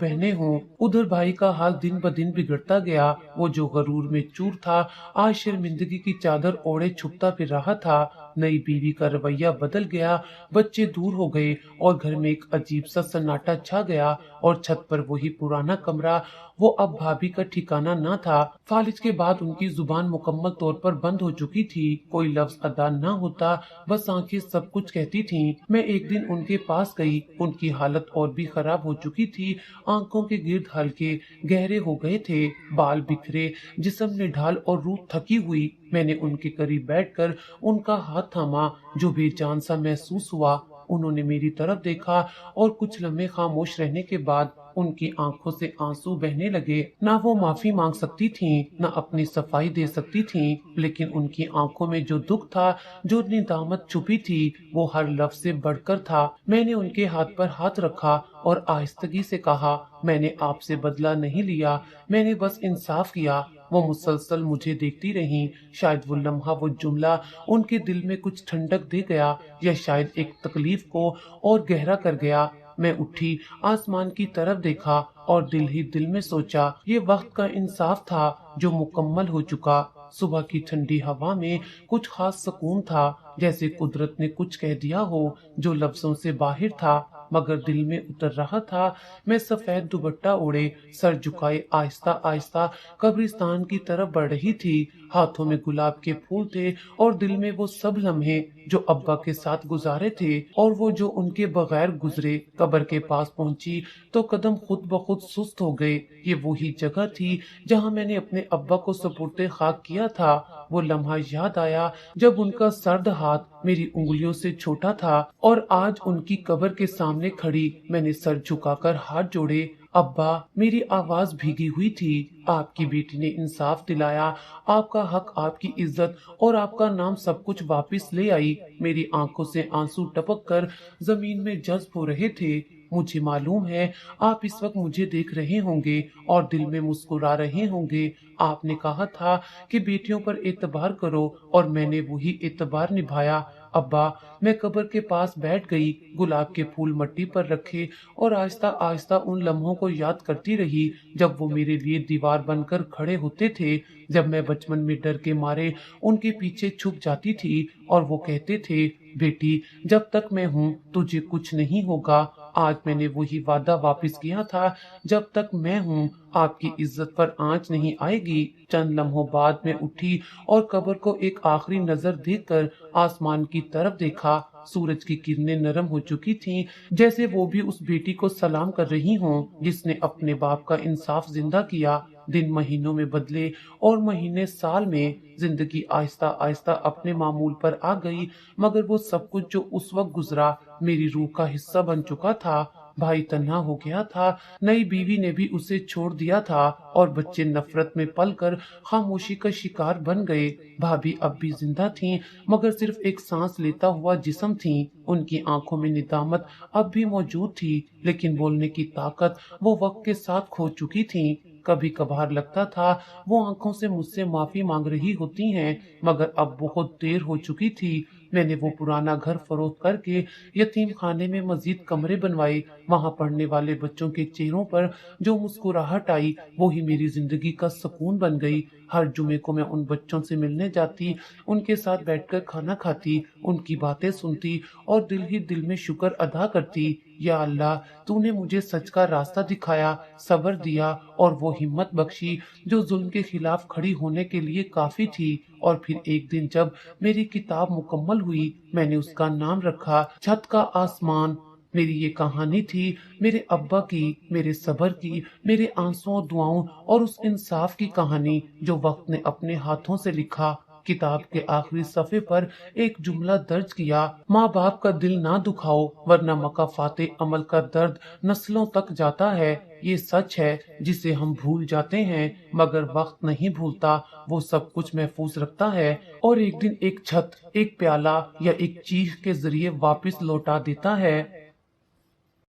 بہنیں ہوں۔ ادھر بھائی کا حال دن بدن بگڑتا گیا۔ وہ جو غرور میں چور تھا، آج شرمندگی کی چادر اوڑے چھپتا پھر رہا تھا۔ نئی بیوی کا رویہ بدل گیا، بچے دور ہو گئے اور گھر میں ایک عجیب سا سناٹا چھا گیا، اور چھت پر وہی پرانا کمرہ، وہ اب بھابھی کا ٹھکانہ نہ تھا۔ فالج کے بعد ان کی زبان مکمل طور پر بند ہو چکی تھی، کوئی لفظ ادا نہ ہوتا، بس آنکھیں سب کچھ کہتی تھیں۔ میں ایک دن ان کے پاس گئی، ان کی حالت اور بھی خراب ہو چکی تھی، آنکھوں کے گرد حلقے گہرے ہو گئے تھے، بال بکھرے، جسم نڈھال اور روح تھکی ہوئی۔ میں نے ان کے قریب بیٹھ کر ان کا ہاتھ تھاما، جو بے جان سا محسوس ہوا۔ انہوں نے میری طرف دیکھا اور کچھ لمحے خاموش رہنے کے بعد ان کی آنکھوں سے آنسو بہنے لگے۔ نہ وہ معافی مانگ سکتی تھیں، نہ اپنی صفائی دے سکتی تھیں، لیکن ان کی آنکھوں میں جو دکھ تھا، جو ندامت چھپی تھی، وہ ہر لفظ سے بڑھ کر تھا۔ میں نے ان کے ہاتھ پر ہاتھ رکھا اور آہستگی سے کہا، میں نے آپ سے بدلہ نہیں لیا، میں نے بس انصاف کیا۔ وہ مسلسل مجھے دیکھتی رہیں، شاید وہ لمحہ، وہ جملہ ان کے دل میں کچھ ٹھنڈک دے گیا، یا شاید ایک تکلیف کو اور گہرا کر گیا۔ میں اٹھی، آسمان کی طرف دیکھا اور دل ہی دل میں سوچا، یہ وقت کا انصاف تھا جو مکمل ہو چکا۔ صبح کی ٹھنڈی ہوا میں کچھ خاص سکون تھا، جیسے قدرت نے کچھ کہہ دیا ہو جو لفظوں سے باہر تھا مگر دل میں اتر رہا تھا۔ میں سفید دوپٹہ اوڑے، سر جھکائے آہستہ آہستہ قبرستان کی طرف بڑھ رہی تھی۔ ہاتھوں میں گلاب کے پھول تھے اور دل میں وہ سب لمحے جو ابا کے ساتھ گزارے تھے اور وہ جو ان کے بغیر گزرے۔ قبر کے پاس پہنچی تو قدم خود بخود سست ہو گئے۔ یہ وہی جگہ تھی جہاں میں نے اپنے ابا کو سپرد خاک کیا تھا۔ وہ لمحہ یاد آیا جب ان کا سرد ہاتھ میری انگلیوں سے چھوٹا تھا، اور آج ان کی قبر کے سامنے کھڑی میں نے سر جھکا کر ہاتھ جوڑے۔ ابا، میری آواز بھیگی ہوئی تھی، آپ کی بیٹی نے انصاف دلایا، آپ کا حق، آپ کی عزت اور آپ کا نام سب کچھ واپس لے آئی۔ میری آنکھوں سے آنسو ٹپک کر زمین میں جذب ہو رہے تھے۔ مجھے معلوم ہے آپ اس وقت مجھے دیکھ رہے ہوں گے اور دل میں مسکرا رہے ہوں گے۔ آپ نے کہا تھا کہ بیٹیوں پر اعتبار کرو، اور میں نے وہی اعتبار نبھایا۔ ابا، میں قبر کے پاس بیٹھ گئی، گلاب کے پھول مٹی پر رکھے اور آہستہ آہستہ ان لمحوں کو یاد کرتی رہی جب وہ میرے لیے دیوار بن کر کھڑے ہوتے تھے، جب میں بچپن میں ڈر کے مارے ان کے پیچھے چھپ جاتی تھی اور وہ کہتے تھے، بیٹی جب تک میں ہوں تجھے کچھ نہیں ہوگا۔ آج میں نے وہی وعدہ واپس کیا تھا، جب تک میں ہوں آپ کی عزت پر آنچ نہیں آئے گی۔ چند لمحوں بعد میں اٹھی اور قبر کو ایک آخری نظر دیکھ کر آسمان کی طرف دیکھا۔ سورج کی کرنیں نرم ہو چکی تھیں، جیسے وہ بھی اس بیٹی کو سلام کر رہی ہوں جس نے اپنے باپ کا انصاف زندہ کیا۔ دن مہینوں میں بدلے اور مہینے سال میں۔ زندگی آہستہ آہستہ اپنے معمول پر آ گئی، مگر وہ سب کچھ جو اس وقت گزرا میری روح کا حصہ بن چکا تھا۔ بھائی تنہا ہو گیا تھا، نئی بیوی نے بھی اسے چھوڑ دیا تھا، اور بچے نفرت میں پل کر خاموشی کا شکار بن گئے۔ بھابھی اب بھی زندہ تھیں، مگر صرف ایک سانس لیتا ہوا جسم تھیں۔ ان کی آنکھوں میں ندامت اب بھی موجود تھی، لیکن بولنے کی طاقت وہ وقت کے ساتھ کھو چکی تھیں۔ کبھی کبھار لگتا تھا وہ آنکھوں سے مجھ سے معافی مانگ رہی ہوتی ہیں، مگر اب بہت دیر ہو چکی تھی۔ میں نے وہ پرانا گھر فروخت کر کے یتیم خانے میں مزید کمرے بنوائے۔ وہاں پڑھنے والے بچوں کے چہروں پر جو مسکراہٹ آئی وہی میری زندگی کا سکون بن گئی۔ ہر جمعے کو میں ان بچوں سے ملنے جاتی، ان کے ساتھ بیٹھ کر کھانا کھاتی، ان کی باتیں سنتی اور دل ہی دل میں شکر ادا کرتی۔ یا اللہ، تو نے مجھے سچ کا راستہ دکھایا، صبر دیا اور وہ ہمت بخشی جو ظلم کے خلاف کھڑی ہونے کے لیے کافی تھی۔ اور پھر ایک دن جب میری کتاب مکمل ہوئی، میں نے اس کا نام رکھا چھت کا آسمان۔ میری یہ کہانی تھی میرے ابا کی، میرے صبر کی، میرے آنسوؤں، دعاؤں اور اس انصاف کی کہانی جو وقت نے اپنے ہاتھوں سے لکھا۔ کتاب کے آخری صفحے پر ایک جملہ درج کیا: ماں باپ کا دل نہ دکھاؤ ورنہ مکافات عمل کا درد نسلوں تک جاتا ہے۔ یہ سچ ہے جسے ہم بھول جاتے ہیں مگر وقت نہیں بھولتا، وہ سب کچھ محفوظ رکھتا ہے اور ایک دن ایک چھت، ایک پیالہ یا ایک چیخ کے ذریعے واپس لوٹا دیتا ہے۔